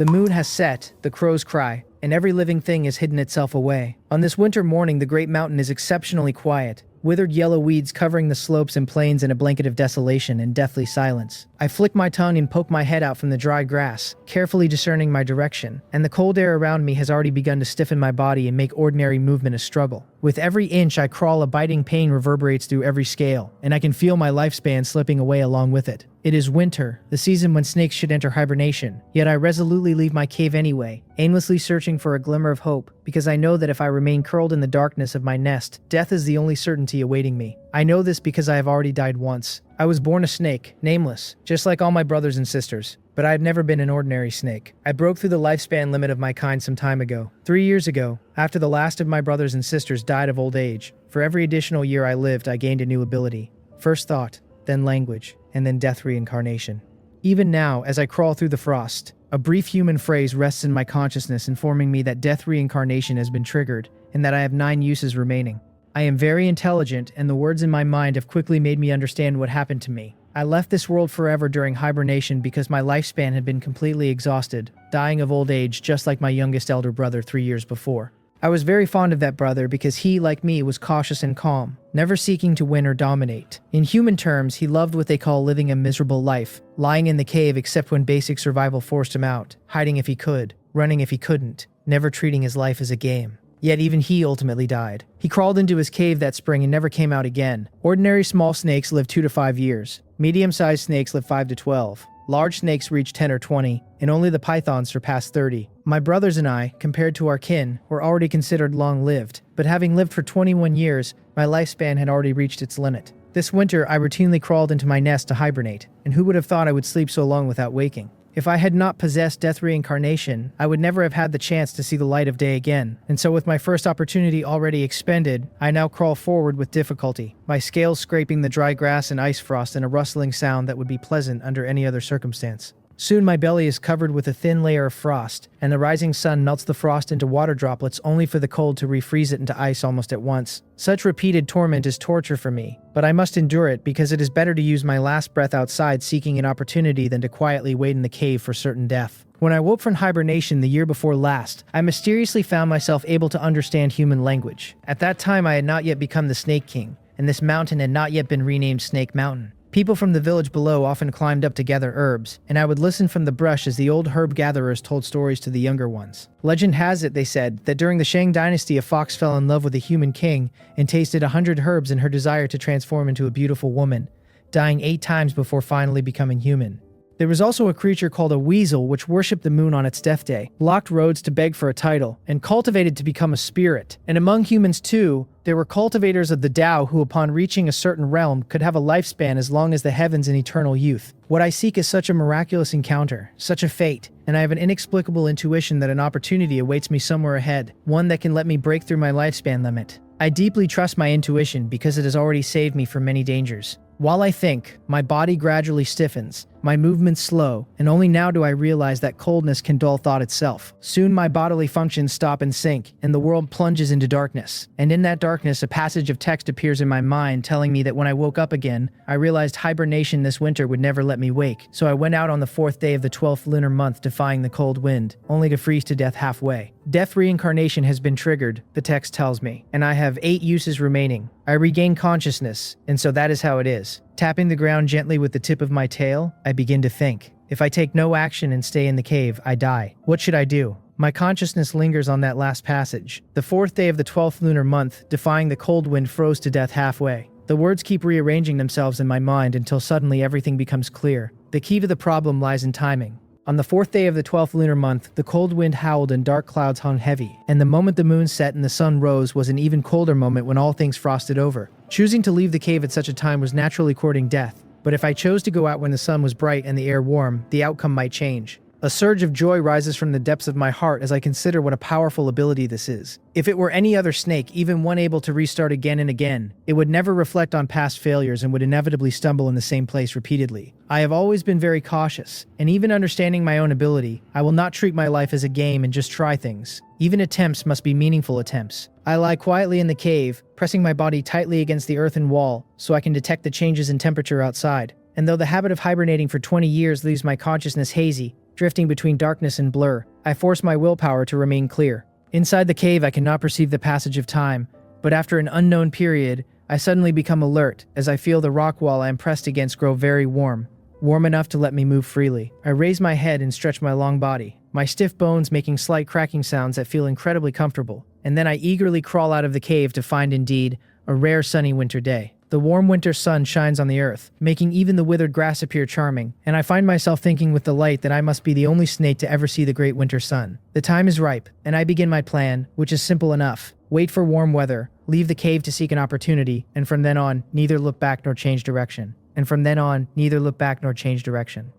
The moon has set, the crows cry, and every living thing has hidden itself away. On this winter morning, the great mountain is exceptionally quiet. Withered yellow weeds covering the slopes and plains in a blanket of desolation and deathly silence. I flick my tongue and poke my head out from the dry grass, carefully discerning my direction, and the cold air around me has already begun to stiffen my body and make ordinary movement a struggle. With every inch I crawl, a biting pain reverberates through every scale, and I can feel my lifespan slipping away along with it. It is winter, the season when snakes should enter hibernation, yet I resolutely leave my cave anyway, aimlessly searching for a glimmer of hope, because I know that if I remain curled in the darkness of my nest, death is the only certainty awaiting me. I know this because I have already died once. I was born a snake, nameless, just like all my brothers and sisters. But I have never been an ordinary snake. I broke through the lifespan limit of my kind some time ago. 3 years ago, after the last of my brothers and sisters died of old age, for every additional year I lived, I gained a new ability. First thought, then language, and then death reincarnation. Even now, as I crawl through the frost, a brief human phrase rests in my consciousness, informing me that death reincarnation has been triggered, and that I have 9 uses remaining. I am very intelligent, and the words in my mind have quickly made me understand what happened to me. I left this world forever during hibernation because my lifespan had been completely exhausted, dying of old age just like my youngest elder brother 3 years before. I was very fond of that brother because he, like me, was cautious and calm, never seeking to win or dominate. In human terms, he loved what they call living a miserable life, lying in the cave except when basic survival forced him out, hiding if he could, running if he couldn't, never treating his life as a game. Yet even he ultimately died. He crawled into his cave that spring and never came out again. Ordinary small snakes live 2 to 5 years. Medium-sized snakes live 5 to 12. Large snakes reach 10 or 20, and only the pythons surpass 30. My brothers and I, compared to our kin, were already considered long-lived, but having lived for 21 years, my lifespan had already reached its limit. This winter, I routinely crawled into my nest to hibernate, and who would have thought I would sleep so long without waking? If I had not possessed death reincarnation, I would never have had the chance to see the light of day again, and so with my first opportunity already expended, I now crawl forward with difficulty, my scales scraping the dry grass and ice frost in a rustling sound that would be pleasant under any other circumstance. Soon my belly is covered with a thin layer of frost, and the rising sun melts the frost into water droplets only for the cold to refreeze it into ice almost at once. Such repeated torment is torture for me, but I must endure it because it is better to use my last breath outside seeking an opportunity than to quietly wait in the cave for certain death. When I woke from hibernation the year before last, I mysteriously found myself able to understand human language. At that time I had not yet become the Snake King, and this mountain had not yet been renamed Snake Mountain. People from the village below often climbed up to gather herbs, and I would listen from the brush as the old herb gatherers told stories to the younger ones. Legend has it, they said, that during the Shang dynasty a fox fell in love with a human king and tasted 100 herbs in her desire to transform into a beautiful woman, dying 8 times before finally becoming human. There was also a creature called a weasel which worshipped the moon on its death day, blocked roads to beg for a title, and cultivated to become a spirit. And among humans too, there were cultivators of the Tao who upon reaching a certain realm could have a lifespan as long as the heavens in eternal youth. What I seek is such a miraculous encounter, such a fate, and I have an inexplicable intuition that an opportunity awaits me somewhere ahead, one that can let me break through my lifespan limit. I deeply trust my intuition because it has already saved me from many dangers. While I think, my body gradually stiffens, my movements slow, and only now do I realize that coldness can dull thought itself. Soon my bodily functions stop and sink, and the world plunges into darkness. And in that darkness, a passage of text appears in my mind telling me that when I woke up again, I realized hibernation this winter would never let me wake. So I went out on the 4th day of the 12th lunar month defying the cold wind, only to freeze to death halfway. Death reincarnation has been triggered, the text tells me, and I have 8 uses remaining. I regain consciousness, and so that is how it is. Tapping the ground gently with the tip of my tail, I begin to think. If I take no action and stay in the cave, I die. What should I do? My consciousness lingers on that last passage. The 4th day of the 12th lunar month, defying the cold wind, froze to death halfway. The words keep rearranging themselves in my mind until suddenly everything becomes clear. The key to the problem lies in timing. On the 4th day of the 12th lunar month, the cold wind howled and dark clouds hung heavy, and the moment the moon set and the sun rose was an even colder moment when all things frosted over. Choosing to leave the cave at such a time was naturally courting death, but if I chose to go out when the sun was bright and the air warm, the outcome might change. A surge of joy rises from the depths of my heart as I consider what a powerful ability this is. If it were any other snake, even one able to restart again and again, it would never reflect on past failures and would inevitably stumble in the same place repeatedly. I have always been very cautious, and even understanding my own ability, I will not treat my life as a game and just try things. Even attempts must be meaningful attempts. I lie quietly in the cave, pressing my body tightly against the earthen wall so I can detect the changes in temperature outside. And though the habit of hibernating for 20 years leaves my consciousness hazy, drifting between darkness and blur. I force my willpower to remain clear. Inside the cave, I cannot perceive the passage of time, but after an unknown period, I suddenly become alert as I feel the rock wall I am pressed against grow very warm enough to let me move freely. I raise my head and stretch my long body, my stiff bones making slight cracking sounds that feel incredibly comfortable. And then I eagerly crawl out of the cave to find, indeed, a rare sunny winter day. The warm winter sun shines on the earth, making even the withered grass appear charming, and I find myself thinking with delight that I must be the only snake to ever see the great winter sun. The time is ripe, and I begin my plan, which is simple enough. Wait for warm weather, leave the cave to seek an opportunity, and from then on, neither look back nor change direction.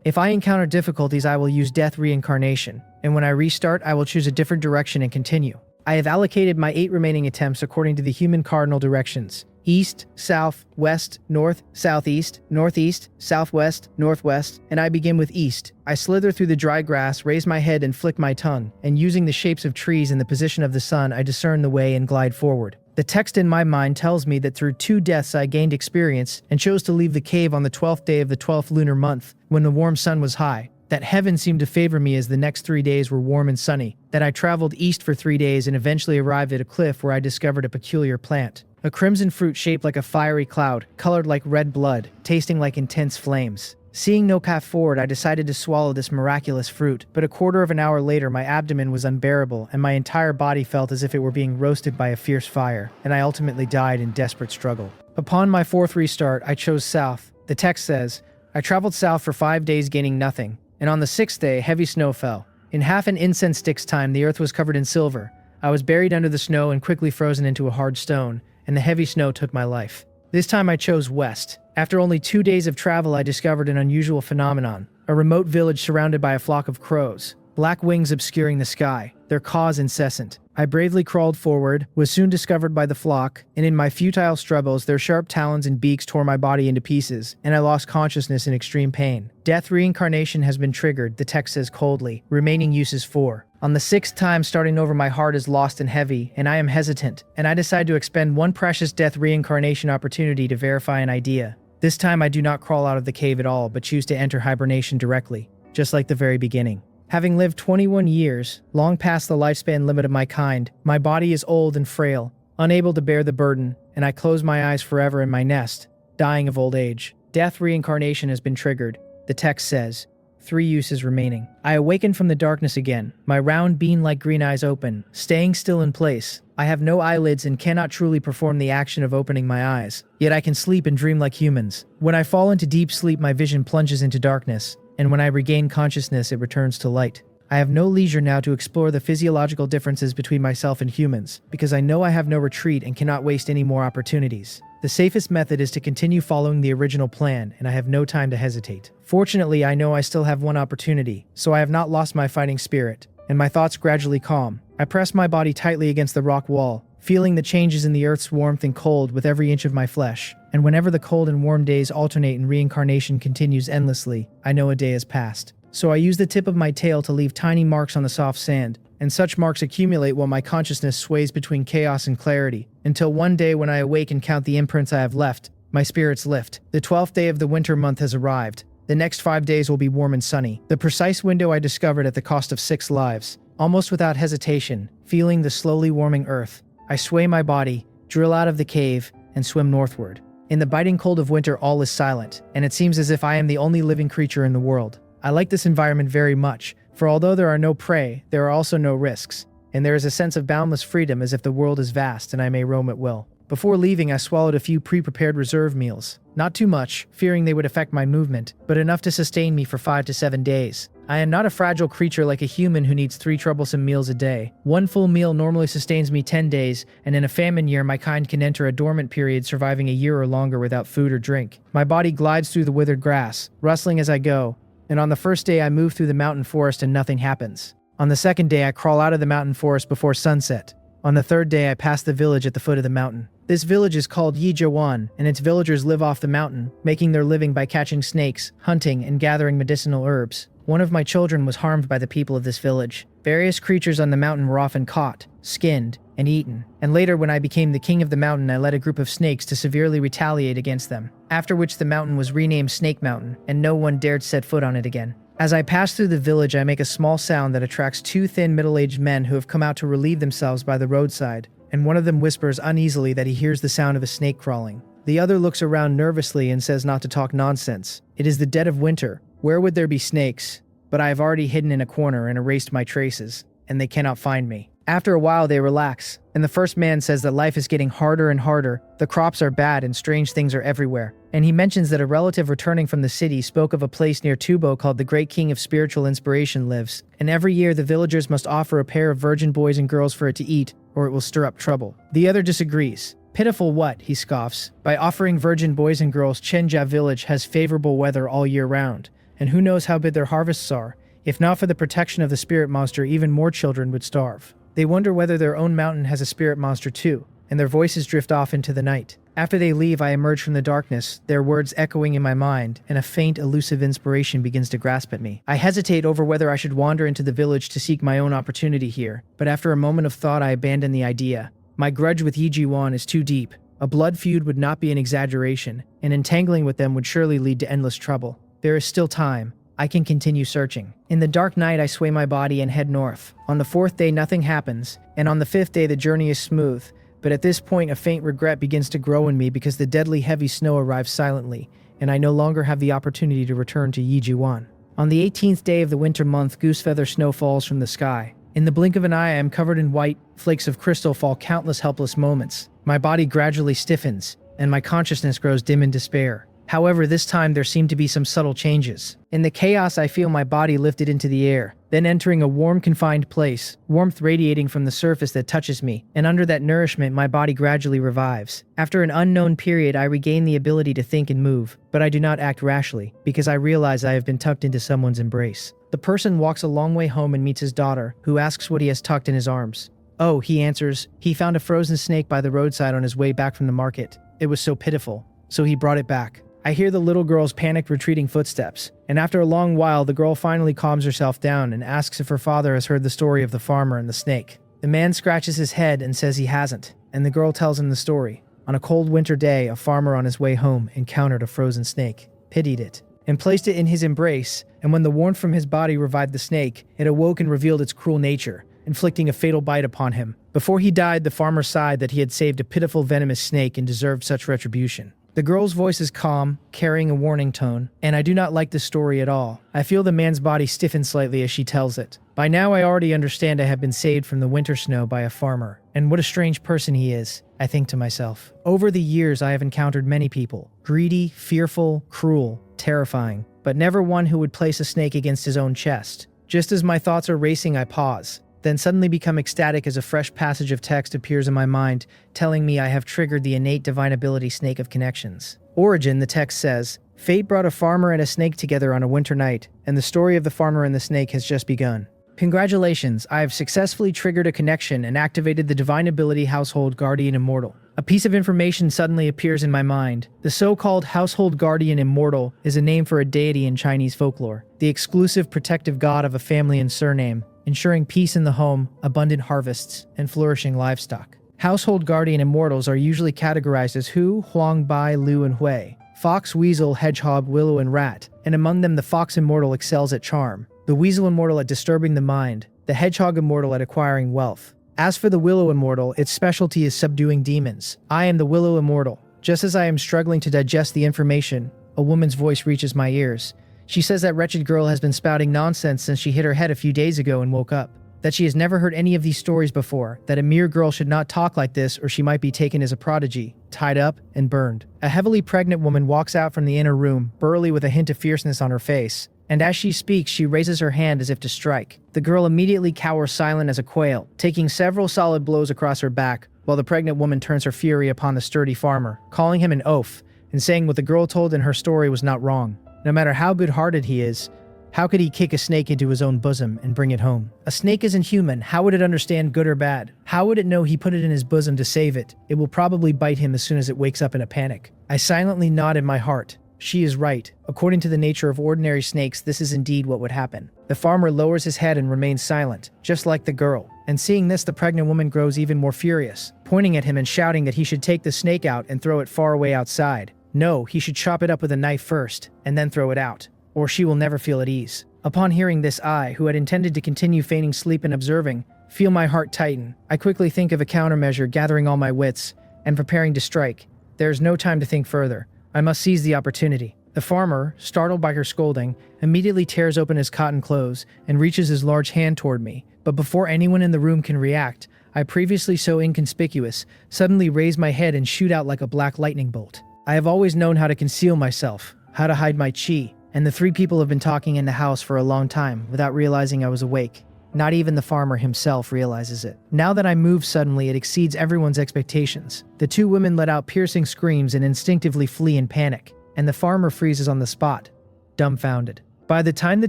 If I encounter difficulties, I will use death reincarnation, and when I restart, I will choose a different direction and continue. I have allocated my 8 remaining attempts according to the human cardinal directions: east, south, west, north, southeast, northeast, southwest, northwest, and I begin with east. I slither through the dry grass, raise my head and flick my tongue, and using the shapes of trees and the position of the sun, I discern the way and glide forward. The text in my mind tells me that through 2 deaths I gained experience and chose to leave the cave on the 12th day of the 12th lunar month when the warm sun was high. That heaven seemed to favor me as the next 3 days were warm and sunny, that I traveled east for 3 days and eventually arrived at a cliff where I discovered a peculiar plant. A crimson fruit shaped like a fiery cloud, colored like red blood, tasting like intense flames. Seeing no path forward, I decided to swallow this miraculous fruit, but a quarter of an hour later my abdomen was unbearable and my entire body felt as if it were being roasted by a fierce fire, and I ultimately died in desperate struggle. Upon my 4th restart, I chose south. The text says, I traveled south for 5 days gaining nothing, and on the 6th day, heavy snow fell. In half an incense stick's time, the earth was covered in silver. I was buried under the snow and quickly frozen into a hard stone, and the heavy snow took my life. This time I chose west. After only 2 days of travel, I discovered an unusual phenomenon. A remote village surrounded by a flock of crows, black wings obscuring the sky, their caws incessant. I bravely crawled forward, was soon discovered by the flock, and in my futile struggles, their sharp talons and beaks tore my body into pieces, and I lost consciousness in extreme pain. Death reincarnation has been triggered, the text says coldly. Remaining uses 4. On the 6th time, starting over, my heart is lost and heavy, and I am hesitant, and I decide to expend 1 precious death reincarnation opportunity to verify an idea. This time I do not crawl out of the cave at all, but choose to enter hibernation directly, just like the very beginning. Having lived 21 years, long past the lifespan limit of my kind, my body is old and frail, unable to bear the burden, and I close my eyes forever in my nest, dying of old age. Death reincarnation has been triggered, the text says. 3 uses remaining. I awaken from the darkness again, my round bean-like green eyes open, staying still in place. I have no eyelids and cannot truly perform the action of opening my eyes, yet I can sleep and dream like humans. When I fall into deep sleep, my vision plunges into darkness, and when I regain consciousness, it returns to light. I have no leisure now to explore the physiological differences between myself and humans, because I know I have no retreat and cannot waste any more opportunities. The safest method is to continue following the original plan, and I have no time to hesitate. Fortunately, I know I still have 1 opportunity, so I have not lost my fighting spirit, and my thoughts gradually calm. I press my body tightly against the rock wall, feeling the changes in the earth's warmth and cold with every inch of my flesh. And whenever the cold and warm days alternate and reincarnation continues endlessly, I know a day has passed. So I use the tip of my tail to leave tiny marks on the soft sand, and such marks accumulate while my consciousness sways between chaos and clarity, until one day when I awake and count the imprints I have left, my spirits lift. The 12th day of the winter month has arrived. The next 5 days will be warm and sunny. The precise window I discovered at the cost of 6 lives. Almost without hesitation, feeling the slowly warming earth, I sway my body, drill out of the cave, and swim northward. In the biting cold of winter, all is silent, and it seems as if I am the only living creature in the world. I like this environment very much, for although there are no prey, there are also no risks, and there is a sense of boundless freedom as if the world is vast and I may roam at will. Before leaving, I swallowed a few pre-prepared reserve meals. Not too much, fearing they would affect my movement, but enough to sustain me for 5 to 7 days. I am not a fragile creature like a human who needs 3 troublesome meals a day. 1 full meal normally sustains me 10 days, and in a famine year my kind can enter a dormant period, surviving a year or longer without food or drink. My body glides through the withered grass, rustling as I go, and on the first day I move through the mountain forest and nothing happens. On the second day I crawl out of the mountain forest before sunset. On the third day I pass the village at the foot of the mountain. This village is called Yijawan, and its villagers live off the mountain, making their living by catching snakes, hunting, and gathering medicinal herbs. One of my children was harmed by the people of this village. Various creatures on the mountain were often caught, skinned, and eaten. And later, when I became the king of the mountain, I led a group of snakes to severely retaliate against them. After which the mountain was renamed Snake Mountain, and no one dared set foot on it again. As I pass through the village, I make a small sound that attracts two thin middle-aged men who have come out to relieve themselves by the roadside, and one of them whispers uneasily that he hears the sound of a snake crawling. The other looks around nervously and says not to talk nonsense. It is the dead of winter. Where would there be snakes? But I have already hidden in a corner and erased my traces, and they cannot find me. After a while, they relax, and the first man says that life is getting harder and harder, the crops are bad and strange things are everywhere. And he mentions that a relative returning from the city spoke of a place near Tubo called the Great King of Spiritual Inspiration lives, and every year the villagers must offer a pair of virgin boys and girls for it to eat, or it will stir up trouble. The other disagrees. Pitiful what, he scoffs. By offering virgin boys and girls, Chenja village has favorable weather all year round, and who knows how big their harvests are. If not for the protection of the spirit monster, even more children would starve. They wonder whether their own mountain has a spirit monster too, and their voices drift off into the night. After they leave, I emerge from the darkness, their words echoing in my mind, and a faint, elusive inspiration begins to grasp at me. I hesitate over whether I should wander into the village to seek my own opportunity here, but after a moment of thought, I abandon the idea. My grudge with Yi Ji-wan is too deep. A blood feud would not be an exaggeration, and entangling with them would surely lead to endless trouble. There is still time. I can continue searching. In the dark night, I sway my body and head north. On the 4th day, nothing happens, and on the 5th day, the journey is smooth. But at this point, a faint regret begins to grow in me because the deadly heavy snow arrives silently, and I no longer have the opportunity to return to Yi Ji-wan. On the 18th day of the winter month, goosefeather snow falls from the sky. In the blink of an eye, I am covered in white. Flakes of crystal fall countless helpless moments. My body gradually stiffens, and my consciousness grows dim in despair. However, this time there seem to be some subtle changes. In the chaos, I feel my body lifted into the air, then entering a warm, confined place, warmth radiating from the surface that touches me, and under that nourishment, my body gradually revives. After an unknown period, I regain the ability to think and move, but I do not act rashly, because I realize I have been tucked into someone's embrace. The person walks a long way home and meets his daughter, who asks what he has tucked in his arms. Oh, he answers, he found a frozen snake by the roadside on his way back from the market. It was so pitiful, so he brought it back. I hear the little girl's panicked retreating footsteps, and after a long while, the girl finally calms herself down and asks if her father has heard the story of the farmer and the snake. The man scratches his head and says he hasn't, and the girl tells him the story. On a cold winter day, a farmer on his way home encountered a frozen snake, pitied it, and placed it in his embrace, and when the warmth from his body revived the snake, it awoke and revealed its cruel nature, inflicting a fatal bite upon him. Before he died, the farmer sighed that he had saved a pitiful venomous snake and deserved such retribution. The girl's voice is calm, carrying a warning tone, and I do not like this story at all. I feel the man's body stiffen slightly as she tells it. By now I already understand I have been saved from the winter snow by a farmer, and what a strange person he is, I think to myself. Over the years I have encountered many people, greedy, fearful, cruel, terrifying, but never one who would place a snake against his own chest. Just as my thoughts are racing, I pause, then suddenly become ecstatic as a fresh passage of text appears in my mind, telling me I have triggered the innate divine ability Snake of Connections. Origin, the text says, Fate brought a farmer and a snake together on a winter night, and the story of the farmer and the snake has just begun. Congratulations, I have successfully triggered a connection and activated the divine ability Household Guardian Immortal. A piece of information suddenly appears in my mind. The so-called Household Guardian Immortal is a name for a deity in Chinese folklore, the exclusive protective god of a family and surname, ensuring peace in the home, abundant harvests, and flourishing livestock. Household Guardian Immortals are usually categorized as Hu, Huang, Bai, Lu, and Hui. Fox, Weasel, Hedgehog, Willow, and Rat, and among them the Fox Immortal excels at charm, the Weasel Immortal at disturbing the mind, the Hedgehog Immortal at acquiring wealth. As for the Willow Immortal, its specialty is subduing demons. I am the Willow Immortal. Just as I am struggling to digest the information, a woman's voice reaches my ears. She says that wretched girl has been spouting nonsense since she hit her head a few days ago and woke up. That she has never heard any of these stories before, that a mere girl should not talk like this or she might be taken as a prodigy, tied up, and burned. A heavily pregnant woman walks out from the inner room, burly with a hint of fierceness on her face, and as she speaks, she raises her hand as if to strike. The girl immediately cowers silent as a quail, taking several solid blows across her back, while the pregnant woman turns her fury upon the sturdy farmer, calling him an oaf, and saying what the girl told in her story was not wrong. No matter how good-hearted he is, how could he kick a snake into his own bosom and bring it home? A snake isn't human. How would it understand good or bad? How would it know he put it in his bosom to save it? It will probably bite him as soon as it wakes up in a panic. I silently nod in my heart. She is right. According to the nature of ordinary snakes, this is indeed what would happen. The farmer lowers his head and remains silent, just like the girl. And seeing this, the pregnant woman grows even more furious, pointing at him and shouting that he should take the snake out and throw it far away outside. No, he should chop it up with a knife first, and then throw it out, or she will never feel at ease. Upon hearing this, I, who had intended to continue feigning sleep and observing, feel my heart tighten. I quickly think of a countermeasure, gathering all my wits, and preparing to strike. There is no time to think further. I must seize the opportunity. The farmer, startled by her scolding, immediately tears open his cotton clothes and reaches his large hand toward me. But before anyone in the room can react, I, previously so inconspicuous, suddenly raise my head and shoot out like a black lightning bolt. I have always known how to conceal myself, how to hide my chi, and the three people have been talking in the house for a long time without realizing I was awake. Not even the farmer himself realizes it. Now that I move suddenly, it exceeds everyone's expectations. The two women let out piercing screams and instinctively flee in panic, and the farmer freezes on the spot, dumbfounded. By the time the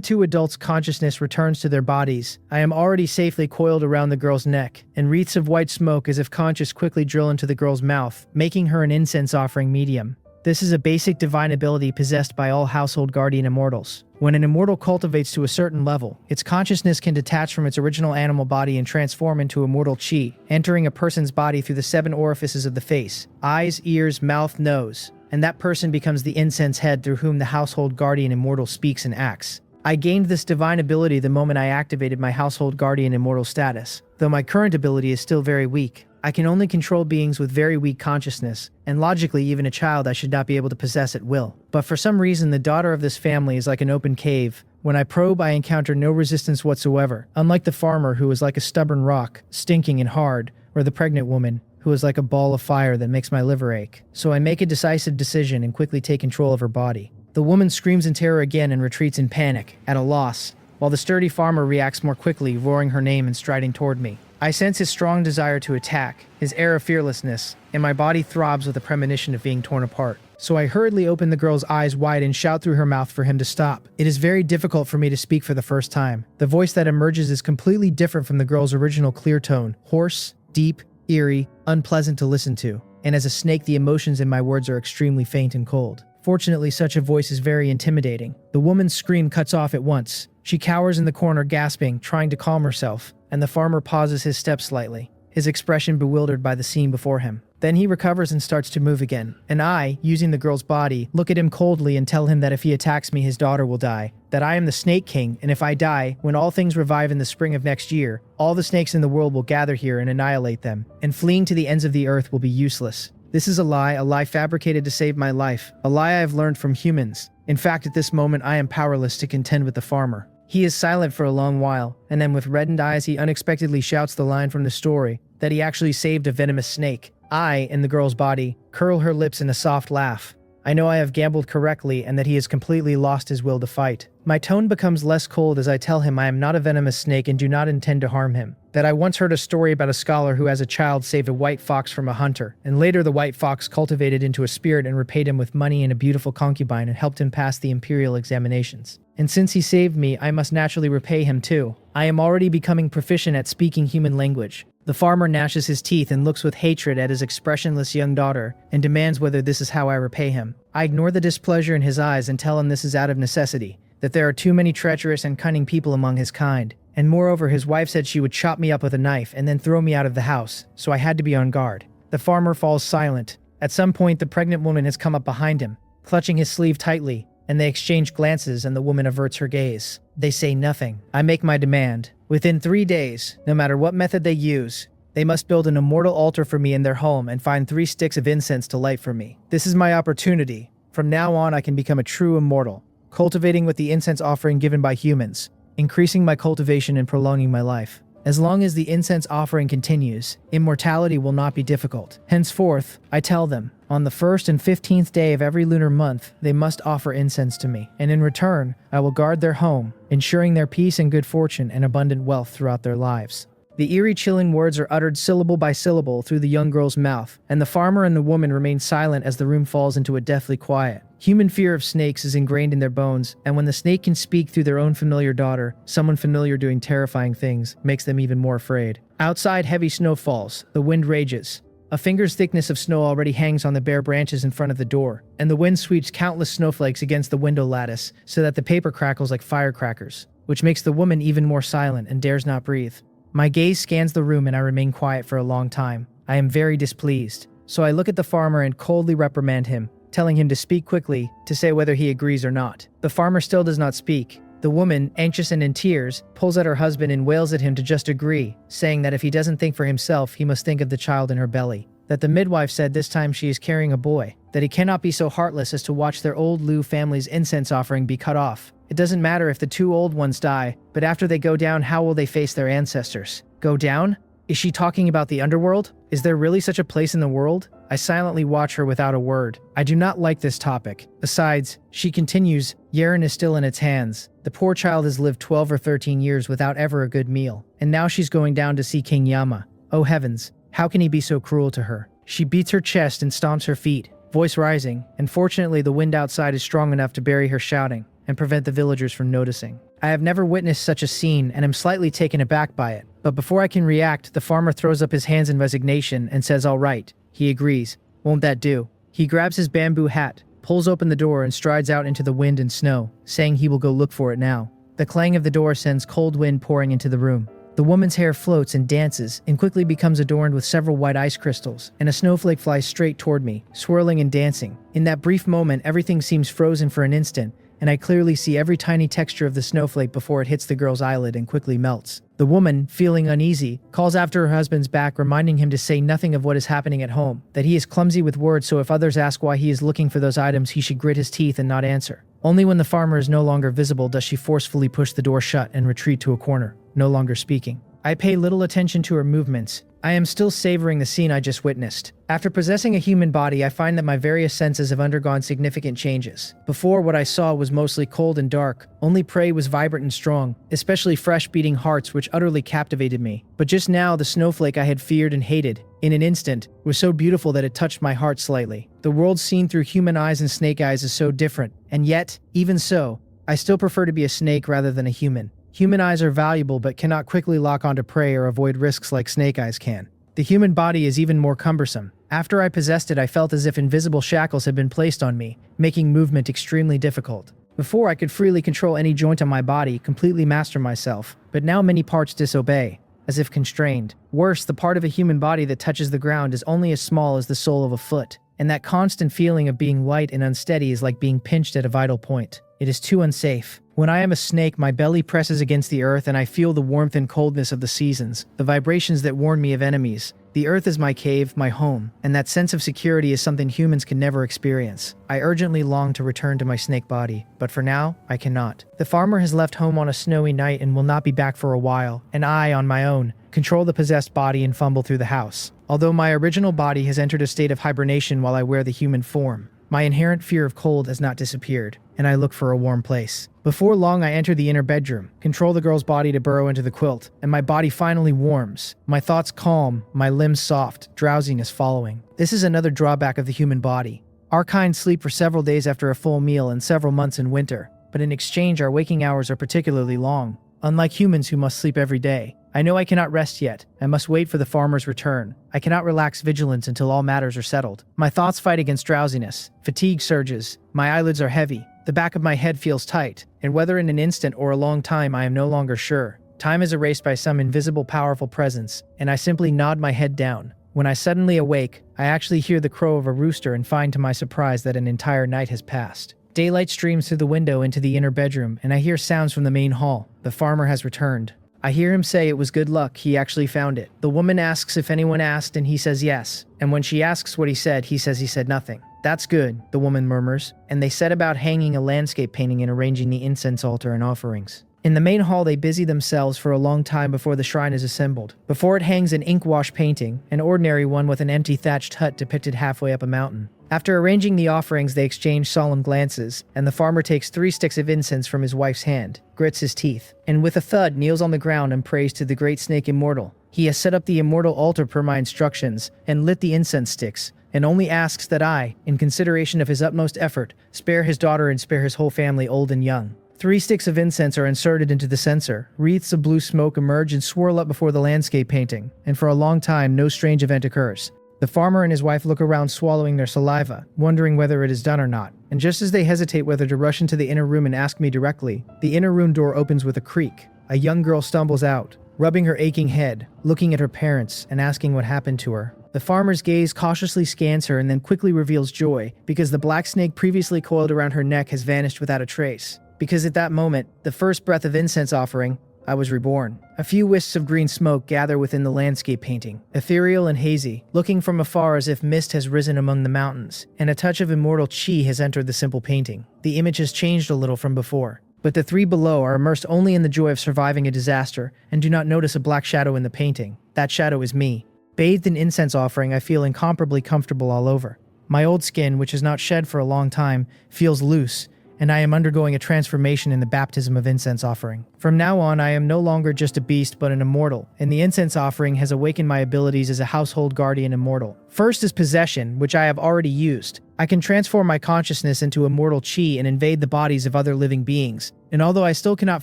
two adults' consciousness returns to their bodies, I am already safely coiled around the girl's neck, and wreaths of white smoke as if conscious quickly drill into the girl's mouth, making her an incense offering medium. This is a basic divine ability possessed by all household guardian immortals. When an immortal cultivates to a certain level, its consciousness can detach from its original animal body and transform into immortal chi, entering a person's body through the 7 orifices of the face: eyes, ears, mouth, nose, and that person becomes the incense head through whom the household guardian immortal speaks and acts. I gained this divine ability the moment I activated my household guardian immortal status. Though my current ability is still very weak, I can only control beings with very weak consciousness, and logically even a child I should not be able to possess at will. But for some reason the daughter of this family is like an open cave. When I probe, I encounter no resistance whatsoever, unlike the farmer, who is like a stubborn rock, stinking and hard, or the pregnant woman, who is like a ball of fire that makes my liver ache. So I make a decisive decision and quickly take control of her body. The woman screams in terror again and retreats in panic, at a loss, while the sturdy farmer reacts more quickly, roaring her name and striding toward me. I sense his strong desire to attack, his air of fearlessness, and my body throbs with a premonition of being torn apart. So I hurriedly open the girl's eyes wide and shout through her mouth for him to stop. It is very difficult for me to speak for the first time. The voice that emerges is completely different from the girl's original clear tone, hoarse, deep, eerie, unpleasant to listen to. And as a snake, the emotions in my words are extremely faint and cold. Fortunately, such a voice is very intimidating. The woman's scream cuts off at once. She cowers in the corner, gasping, trying to calm herself, and the farmer pauses his steps slightly, his expression bewildered by the scene before him. Then he recovers and starts to move again, and I, using the girl's body, look at him coldly and tell him that if he attacks me, his daughter will die, that I am the Snake King, and if I die, when all things revive in the spring of next year, all the snakes in the world will gather here and annihilate them, and fleeing to the ends of the earth will be useless. This is a lie fabricated to save my life, a lie I have learned from humans. In fact, at this moment, I am powerless to contend with the farmer. He is silent for a long while, and then with reddened eyes he unexpectedly shouts the line from the story, that he actually saved a venomous snake. I, in the girl's body, curl her lips in a soft laugh. I know I have gambled correctly and that he has completely lost his will to fight. My tone becomes less cold as I tell him I am not a venomous snake and do not intend to harm him. That I once heard a story about a scholar who as a child saved a white fox from a hunter, and later the white fox cultivated into a spirit and repaid him with money and a beautiful concubine and helped him pass the imperial examinations. And since he saved me, I must naturally repay him too. I am already becoming proficient at speaking human language. The farmer gnashes his teeth and looks with hatred at his expressionless young daughter and demands whether this is how I repay him. I ignore the displeasure in his eyes and tell him this is out of necessity, that there are too many treacherous and cunning people among his kind. And moreover, his wife said she would chop me up with a knife and then throw me out of the house, so I had to be on guard. The farmer falls silent. At some point, the pregnant woman has come up behind him, clutching his sleeve tightly, and they exchange glances and the woman averts her gaze. They say nothing. I make my demand. Within 3 days, no matter what method they use, they must build an immortal altar for me in their home and find 3 sticks of incense to light for me. This is my opportunity. From now on, I can become a true immortal, cultivating with the incense offering given by humans, increasing my cultivation and prolonging my life. As long as the incense offering continues, immortality will not be difficult. Henceforth, I tell them, on the 1st and 15th day of every lunar month, they must offer incense to me, and in return, I will guard their home, ensuring their peace and good fortune and abundant wealth throughout their lives. The eerie, chilling words are uttered syllable by syllable through the young girl's mouth, and the farmer and the woman remain silent as the room falls into a deathly quiet. Human fear of snakes is ingrained in their bones, and when the snake can speak through their own familiar daughter, someone familiar doing terrifying things, makes them even more afraid. Outside, heavy snow falls. The wind rages. A finger's thickness of snow already hangs on the bare branches in front of the door, and the wind sweeps countless snowflakes against the window lattice so that the paper crackles like firecrackers, which makes the woman even more silent and dares not breathe. My gaze scans the room and I remain quiet for a long time. I am very displeased, so I look at the farmer and coldly reprimand him, telling him to speak quickly, to say whether he agrees or not. The farmer still does not speak. The woman, anxious and in tears, pulls at her husband and wails at him to just agree, saying that if he doesn't think for himself, he must think of the child in her belly. That the midwife said this time she is carrying a boy, that he cannot be so heartless as to watch their old Liu family's incense offering be cut off. It doesn't matter if the two old ones die, but after they go down, how will they face their ancestors? Go down? Is she talking about the underworld? Is there really such a place in the world? I silently watch her without a word. I do not like this topic. Besides, she continues, Yeren is still in its hands. The poor child has lived 12 or 13 years without ever a good meal, and now she's going down to see King Yama. Oh heavens, how can he be so cruel to her? She beats her chest and stomps her feet, voice rising, and fortunately the wind outside is strong enough to bury her shouting and prevent the villagers from noticing. I have never witnessed such a scene and am slightly taken aback by it. But before I can react, the farmer throws up his hands in resignation and says all right. He agrees. Won't that do? He grabs his bamboo hat, pulls open the door and strides out into the wind and snow, saying he will go look for it now. The clang of the door sends cold wind pouring into the room. The woman's hair floats and dances and quickly becomes adorned with several white ice crystals, and a snowflake flies straight toward me, swirling and dancing. In that brief moment, everything seems frozen for an instant, and I clearly see every tiny texture of the snowflake before it hits the girl's eyelid and quickly melts. The woman, feeling uneasy, calls after her husband's back, reminding him to say nothing of what is happening at home, that he is clumsy with words, so if others ask why he is looking for those items, he should grit his teeth and not answer. Only when the farmer is no longer visible does she forcefully push the door shut and retreat to a corner, no longer speaking. I pay little attention to her movements. I am still savoring the scene I just witnessed. After possessing a human body, I find that my various senses have undergone significant changes. Before, what I saw was mostly cold and dark. Only prey was vibrant and strong, especially fresh beating hearts, which utterly captivated me. But just now, the snowflake I had feared and hated, in an instant, was so beautiful that it touched my heart slightly. The world seen through human eyes and snake eyes is so different, and yet, even so, I still prefer to be a snake rather than a human. Human eyes are valuable but cannot quickly lock onto prey or avoid risks like snake eyes can. The human body is even more cumbersome. After I possessed it, I felt as if invisible shackles had been placed on me, making movement extremely difficult. Before, I could freely control any joint on my body, completely master myself, but now many parts disobey, as if constrained. Worse, the part of a human body that touches the ground is only as small as the sole of a foot, and that constant feeling of being light and unsteady is like being pinched at a vital point. It is too unsafe. When I am a snake, my belly presses against the earth and I feel the warmth and coldness of the seasons, the vibrations that warn me of enemies. The earth is my cave, my home, and that sense of security is something humans can never experience. I urgently long to return to my snake body, but for now, I cannot. The farmer has left home on a snowy night and will not be back for a while, and I, on my own, control the possessed body and fumble through the house. Although my original body has entered a state of hibernation while I wear the human form, my inherent fear of cold has not disappeared, and I look for a warm place. Before long, I enter the inner bedroom, control the girl's body to burrow into the quilt, and my body finally warms. My thoughts calm, my limbs soft, drowsiness following. This is another drawback of the human body. Our kind sleep for several days after a full meal and several months in winter, but in exchange our waking hours are particularly long. Unlike humans who must sleep every day, I know I cannot rest yet. I must wait for the farmer's return. I cannot relax vigilance until all matters are settled. My thoughts fight against drowsiness. Fatigue surges. My eyelids are heavy. The back of my head feels tight, and whether in an instant or a long time, I am no longer sure. Time is erased by some invisible, powerful presence, and I simply nod my head down. When I suddenly awake, I actually hear the crow of a rooster and find to my surprise that an entire night has passed. Daylight streams through the window into the inner bedroom, and I hear sounds from the main hall. The farmer has returned. I hear him say it was good luck, he actually found it. The woman asks if anyone asked, and he says yes. And when she asks what he said nothing. That's good, the woman murmurs, and they set about hanging a landscape painting and arranging the incense altar and offerings. In the main hall, they busy themselves for a long time before the shrine is assembled. Before it hangs an ink-wash painting, an ordinary one with an empty thatched hut depicted halfway up a mountain. After arranging the offerings, they exchange solemn glances, and the farmer takes 3 sticks of incense from his wife's hand, grits his teeth, and with a thud kneels on the ground and prays to the great snake immortal. He has set up the immortal altar per my instructions, and lit the incense sticks, and only asks that I, in consideration of his utmost effort, spare his daughter and spare his whole family, old and young. 3 sticks of incense are inserted into the censer, wreaths of blue smoke emerge and swirl up before the landscape painting, and for a long time no strange event occurs. The farmer and his wife look around swallowing their saliva, wondering whether it is done or not, and just as they hesitate whether to rush into the inner room and ask me directly, the inner room door opens with a creak. A young girl stumbles out, rubbing her aching head, looking at her parents, and asking what happened to her. The farmer's gaze cautiously scans her and then quickly reveals joy, because the black snake previously coiled around her neck has vanished without a trace. because at that moment, the first breath of incense offering, I was reborn. A few wisps of green smoke gather within the landscape painting, ethereal and hazy, looking from afar as if mist has risen among the mountains, and a touch of immortal chi has entered the simple painting. The image has changed a little from before, but the three below are immersed only in the joy of surviving a disaster and do not notice a black shadow in the painting. That shadow is me. Bathed in incense offering, I feel incomparably comfortable all over. My old skin, which has not shed for a long time, feels loose, and I am undergoing a transformation in the baptism of incense offering. From now on, I am no longer just a beast but an immortal, and the incense offering has awakened my abilities as a household guardian immortal. First is possession, which I have already used. I can transform my consciousness into immortal chi and invade the bodies of other living beings. And although I still cannot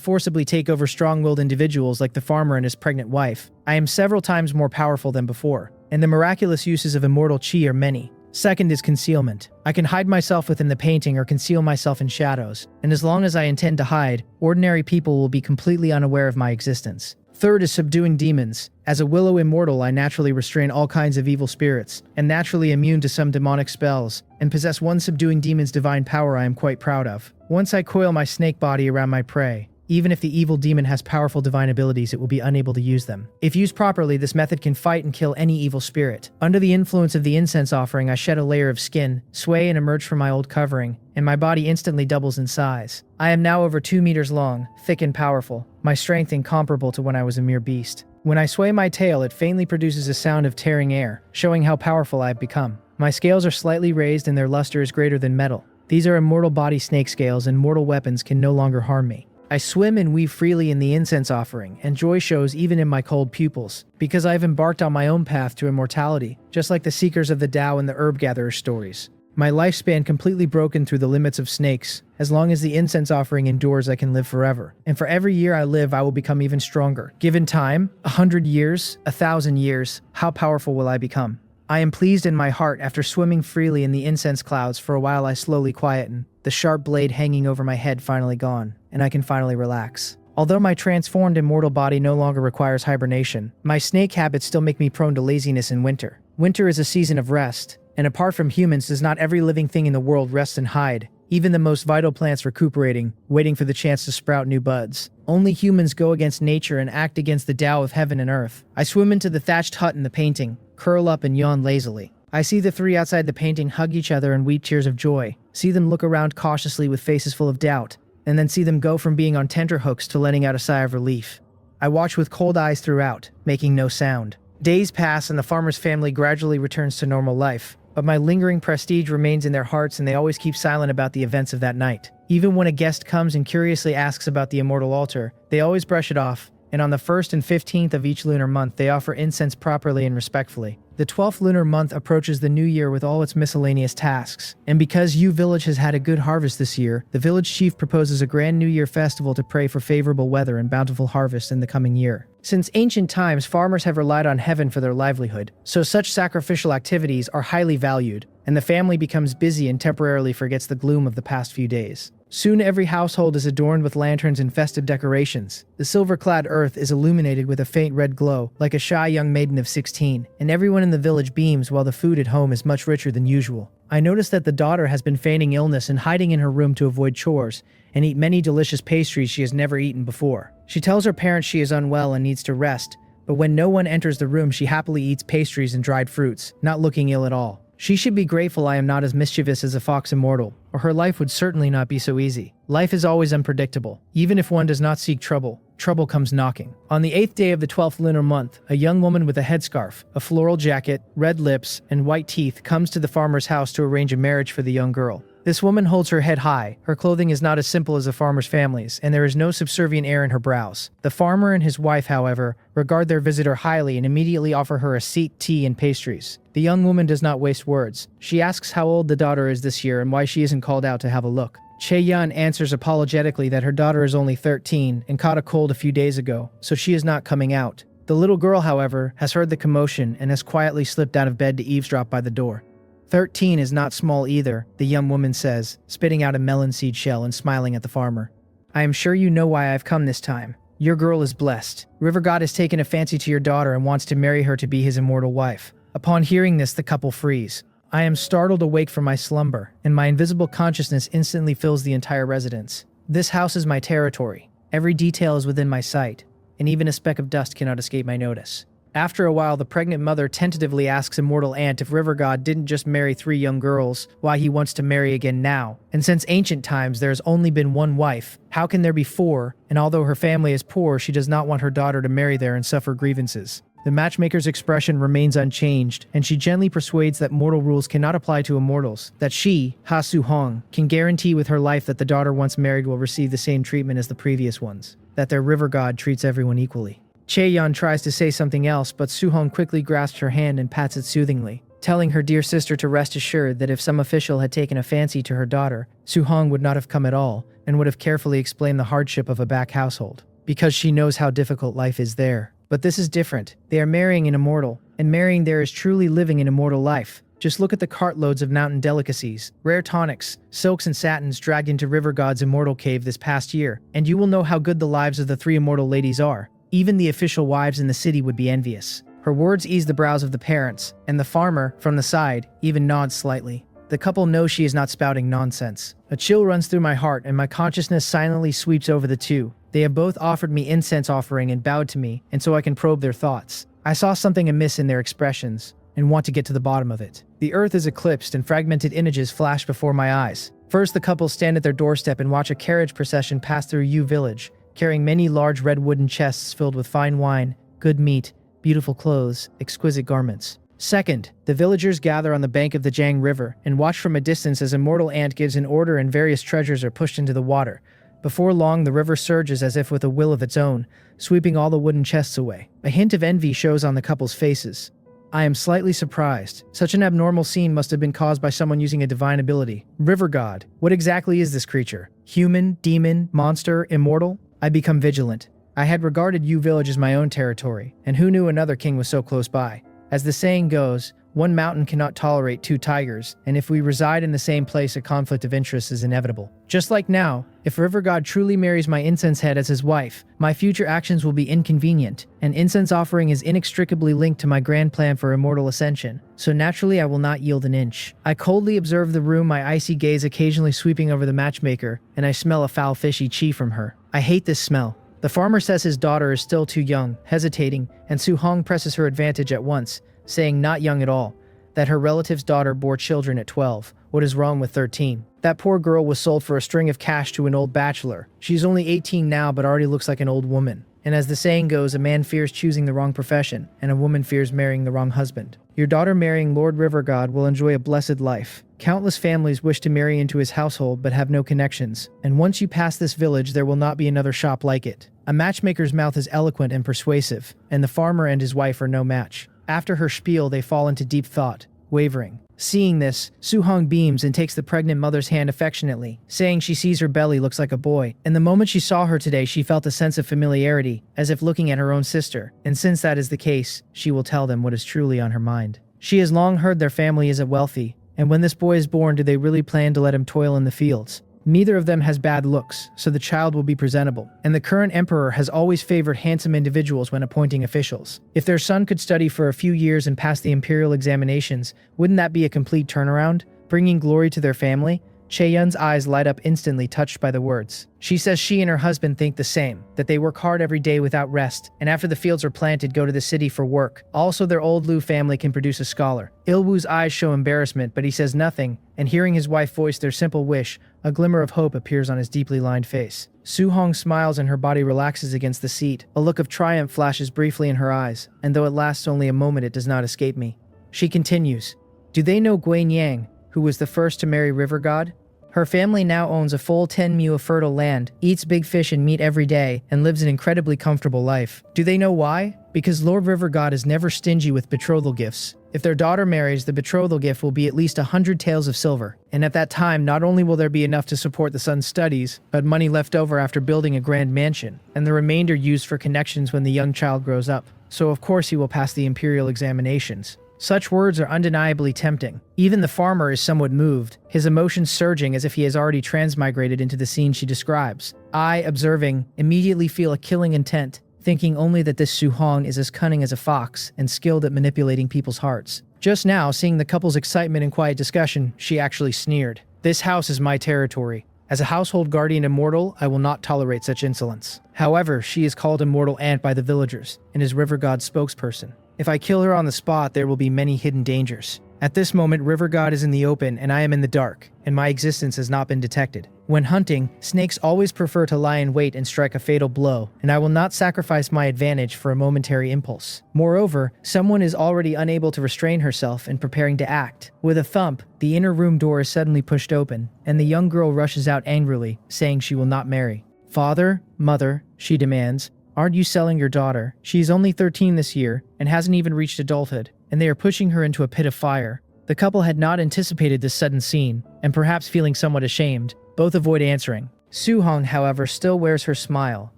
forcibly take over strong-willed individuals like the farmer and his pregnant wife, I am several times more powerful than before, and the miraculous uses of immortal chi are many. Second is concealment. I can hide myself within the painting or conceal myself in shadows, and as long as I intend to hide, ordinary people will be completely unaware of my existence. Third is subduing demons. As a willow immortal, I naturally restrain all kinds of evil spirits, am naturally immune to some demonic spells, and possess one subduing demon's divine power I am quite proud of. Once I coil my snake body around my prey, even if the evil demon has powerful divine abilities, it will be unable to use them. If used properly, this method can fight and kill any evil spirit. Under the influence of the incense offering, I shed a layer of skin, sway and emerge from my old covering, and my body instantly doubles in size. I am now over 2 meters long, thick and powerful, my strength incomparable to when I was a mere beast. When I sway my tail, it faintly produces a sound of tearing air, showing how powerful I have become. My scales are slightly raised and their luster is greater than metal. These are immortal body snake scales, and mortal weapons can no longer harm me. I swim and weave freely in the incense offering, and joy shows even in my cold pupils, because I have embarked on my own path to immortality, just like the seekers of the Tao in the herb gatherer stories. My lifespan completely broken through the limits of snakes. As long as the incense offering endures, I can live forever. And for every year I live, I will become even stronger. Given time, 100 years, 1,000 years, how powerful will I become? I am pleased in my heart. After swimming freely in the incense clouds for a while, I slowly quieten, the sharp blade hanging over my head finally gone, and I can finally relax. Although my transformed immortal body no longer requires hibernation, my snake habits still make me prone to laziness in winter. Winter is a season of rest, and apart from humans, does not every living thing in the world rest and hide? Even the most vital plants recuperating, waiting for the chance to sprout new buds. Only humans go against nature and act against the Tao of heaven and earth. I swim into the thatched hut in the painting, curl up and yawn lazily. I see the three outside the painting hug each other and weep tears of joy, see them look around cautiously with faces full of doubt, and then see them go from being on tenterhooks to letting out a sigh of relief. I watch with cold eyes throughout, making no sound. Days pass and the farmer's family gradually returns to normal life, but my lingering prestige remains in their hearts, and they always keep silent about the events of that night. Even when a guest comes and curiously asks about the immortal altar, they always brush it off, and on the 1st and 15th of each lunar month they offer incense properly and respectfully. The 12th lunar month approaches the new year with all its miscellaneous tasks, and because U Village has had a good harvest this year, the village chief proposes a grand New Year festival to pray for favorable weather and bountiful harvest in the coming year. Since ancient times, farmers have relied on heaven for their livelihood, so such sacrificial activities are highly valued, and the family becomes busy and temporarily forgets the gloom of the past few days. Soon every household is adorned with lanterns and festive decorations. The silver-clad earth is illuminated with a faint red glow, like a shy young maiden of 16, and everyone in the village beams while the food at home is much richer than usual. I notice that the daughter has been feigning illness and hiding in her room to avoid chores, and eat many delicious pastries she has never eaten before. She tells her parents she is unwell and needs to rest, but when no one enters the room, she happily eats pastries and dried fruits, not looking ill at all. She should be grateful I am not as mischievous as a fox immortal, or her life would certainly not be so easy. Life is always unpredictable. Even if one does not seek trouble, trouble comes knocking. On the 8th day of the 12th lunar month, a young woman with a headscarf, a floral jacket, red lips, and white teeth comes to the farmer's house to arrange a marriage for the young girl. This woman holds her head high, her clothing is not as simple as a farmer's family's, and there is no subservient air in her brows. The farmer and his wife, however, regard their visitor highly and immediately offer her a seat, tea, and pastries. The young woman does not waste words. She asks how old the daughter is this year and why she isn't called out to have a look. Che-yun answers apologetically that her daughter is only 13 and caught a cold a few days ago, so she is not coming out. The little girl, however, has heard the commotion and has quietly slipped out of bed to eavesdrop by the door. 13 is not small either, the young woman says, spitting out a melon seed shell and smiling at the farmer. I am sure you know why I've come this time. Your girl is blessed. River God has taken a fancy to your daughter and wants to marry her to be his immortal wife. Upon hearing this, the couple freeze. I am startled awake from my slumber, and my invisible consciousness instantly fills the entire residence. This house is my territory. Every detail is within my sight, and even a speck of dust cannot escape my notice. After a while, the pregnant mother tentatively asks Immortal Ant if River God didn't just marry 3 young girls, why he wants to marry again now. And since ancient times there has only been one wife, how can there be 4? And although her family is poor, she does not want her daughter to marry there and suffer grievances. The matchmaker's expression remains unchanged, and she gently persuades that mortal rules cannot apply to immortals, that she, Ha Su-hong, can guarantee with her life that the daughter once married will receive the same treatment as the previous ones, that their river god treats everyone equally. Chaeyeon tries to say something else, but Su-hong quickly grasps her hand and pats it soothingly, telling her dear sister to rest assured that if some official had taken a fancy to her daughter, Su-hong would not have come at all, and would have carefully explained the hardship of a back household, because she knows how difficult life is there. But this is different. They are marrying an immortal, and marrying there is truly living an immortal life. Just look at the cartloads of mountain delicacies, rare tonics, silks and satins dragged into River God's immortal cave this past year, and you will know how good the lives of the 3 immortal ladies are. Even the official wives in the city would be envious. Her words ease the brows of the parents, and the farmer, from the side, even nods slightly. The couple knows she is not spouting nonsense. A chill runs through my heart, and my consciousness silently sweeps over the two. They have both offered me incense offering and bowed to me, and so I can probe their thoughts. I saw something amiss in their expressions, and want to get to the bottom of it. The earth is eclipsed, and fragmented images flash before my eyes. First, the couple stand at their doorstep and watch a carriage procession pass through Yu Village, carrying many large red wooden chests filled with fine wine, good meat, beautiful clothes, exquisite garments. Second, the villagers gather on the bank of the Jiang River and watch from a distance as Immortal Ant gives an order and various treasures are pushed into the water. Before long, the river surges as if with a will of its own, sweeping all the wooden chests away. A hint of envy shows on the couple's faces. I am slightly surprised. Such an abnormal scene must have been caused by someone using a divine ability. River God. What exactly is this creature? Human, demon, monster, immortal? I become vigilant. I had regarded Yu Village as my own territory, and who knew another king was so close by? As the saying goes, one mountain cannot tolerate 2 tigers, and if we reside in the same place, a conflict of interest is inevitable. Just like now, if River God truly marries my incense head as his wife, my future actions will be inconvenient, and incense offering is inextricably linked to my grand plan for immortal ascension, so naturally I will not yield an inch. I coldly observe the room, my icy gaze occasionally sweeping over the matchmaker, and I smell a foul fishy chi from her. I hate this smell. The farmer says his daughter is still too young, hesitating, and Su-hong presses her advantage at once, saying not young at all, that her relative's daughter bore children at 12. What is wrong with 13? That poor girl was sold for a string of cash to an old bachelor. She's only 18 now but already looks like an old woman. And as the saying goes, a man fears choosing the wrong profession, and a woman fears marrying the wrong husband. Your daughter marrying Lord River God will enjoy a blessed life. Countless families wish to marry into his household but have no connections, and once you pass this village there will not be another shop like it. A matchmaker's mouth is eloquent and persuasive, and the farmer and his wife are no match. After her spiel they fall into deep thought, wavering. Seeing this, Su-hong beams and takes the pregnant mother's hand affectionately, saying she sees her belly looks like a boy, and the moment she saw her today she felt a sense of familiarity, as if looking at her own sister, and since that is the case, she will tell them what is truly on her mind. She has long heard their family isn't wealthy, and when this boy is born do they really plan to let him toil in the fields? Neither of them has bad looks, so the child will be presentable, and the current emperor has always favored handsome individuals when appointing officials. If their son could study for a few years and pass the imperial examinations, wouldn't that be a complete turnaround, bringing glory to their family? Chaeyeon's eyes light up instantly, touched by the words. She says she and her husband think the same, that they work hard every day without rest, and after the fields are planted go to the city for work. Also their old Lu family can produce a scholar. Il-woo's eyes show embarrassment, but he says nothing, and hearing his wife voice their simple wish, a glimmer of hope appears on his deeply lined face. Su-hong smiles and her body relaxes against the seat. A look of triumph flashes briefly in her eyes, and though it lasts only a moment it does not escape me. She continues, do they know Guan Yang, who was the first to marry River God? Her family now owns a full 10 mu of fertile land, eats big fish and meat every day, and lives an incredibly comfortable life. Do they know why? Because Lord River God is never stingy with betrothal gifts. If their daughter marries, the betrothal gift will be at least 100 taels of silver. And at that time, not only will there be enough to support the son's studies, but money left over after building a grand mansion, and the remainder used for connections when the young child grows up. So of course he will pass the imperial examinations. Such words are undeniably tempting. Even the farmer is somewhat moved, his emotions surging as if he has already transmigrated into the scene she describes. I, observing, immediately feel a killing intent, thinking only that this Su-hong is as cunning as a fox and skilled at manipulating people's hearts. Just now, seeing the couple's excitement and quiet discussion, she actually sneered. This house is my territory. As a household guardian immortal, I will not tolerate such insolence. However, she is called Immortal Ant by the villagers, and is River God's spokesperson. If I kill her on the spot, there will be many hidden dangers. At this moment, River God is in the open, and I am in the dark, and my existence has not been detected. When hunting, snakes always prefer to lie in wait and strike a fatal blow, and I will not sacrifice my advantage for a momentary impulse. Moreover, someone is already unable to restrain herself and preparing to act. With a thump, the inner room door is suddenly pushed open, and the young girl rushes out angrily, saying she will not marry. "Father, mother," she demands, "aren't you selling your daughter? She is only 13 this year, and hasn't even reached adulthood, and they are pushing her into a pit of fire." The couple had not anticipated this sudden scene, and perhaps feeling somewhat ashamed, both avoid answering. Su-hong, however, still wears her smile,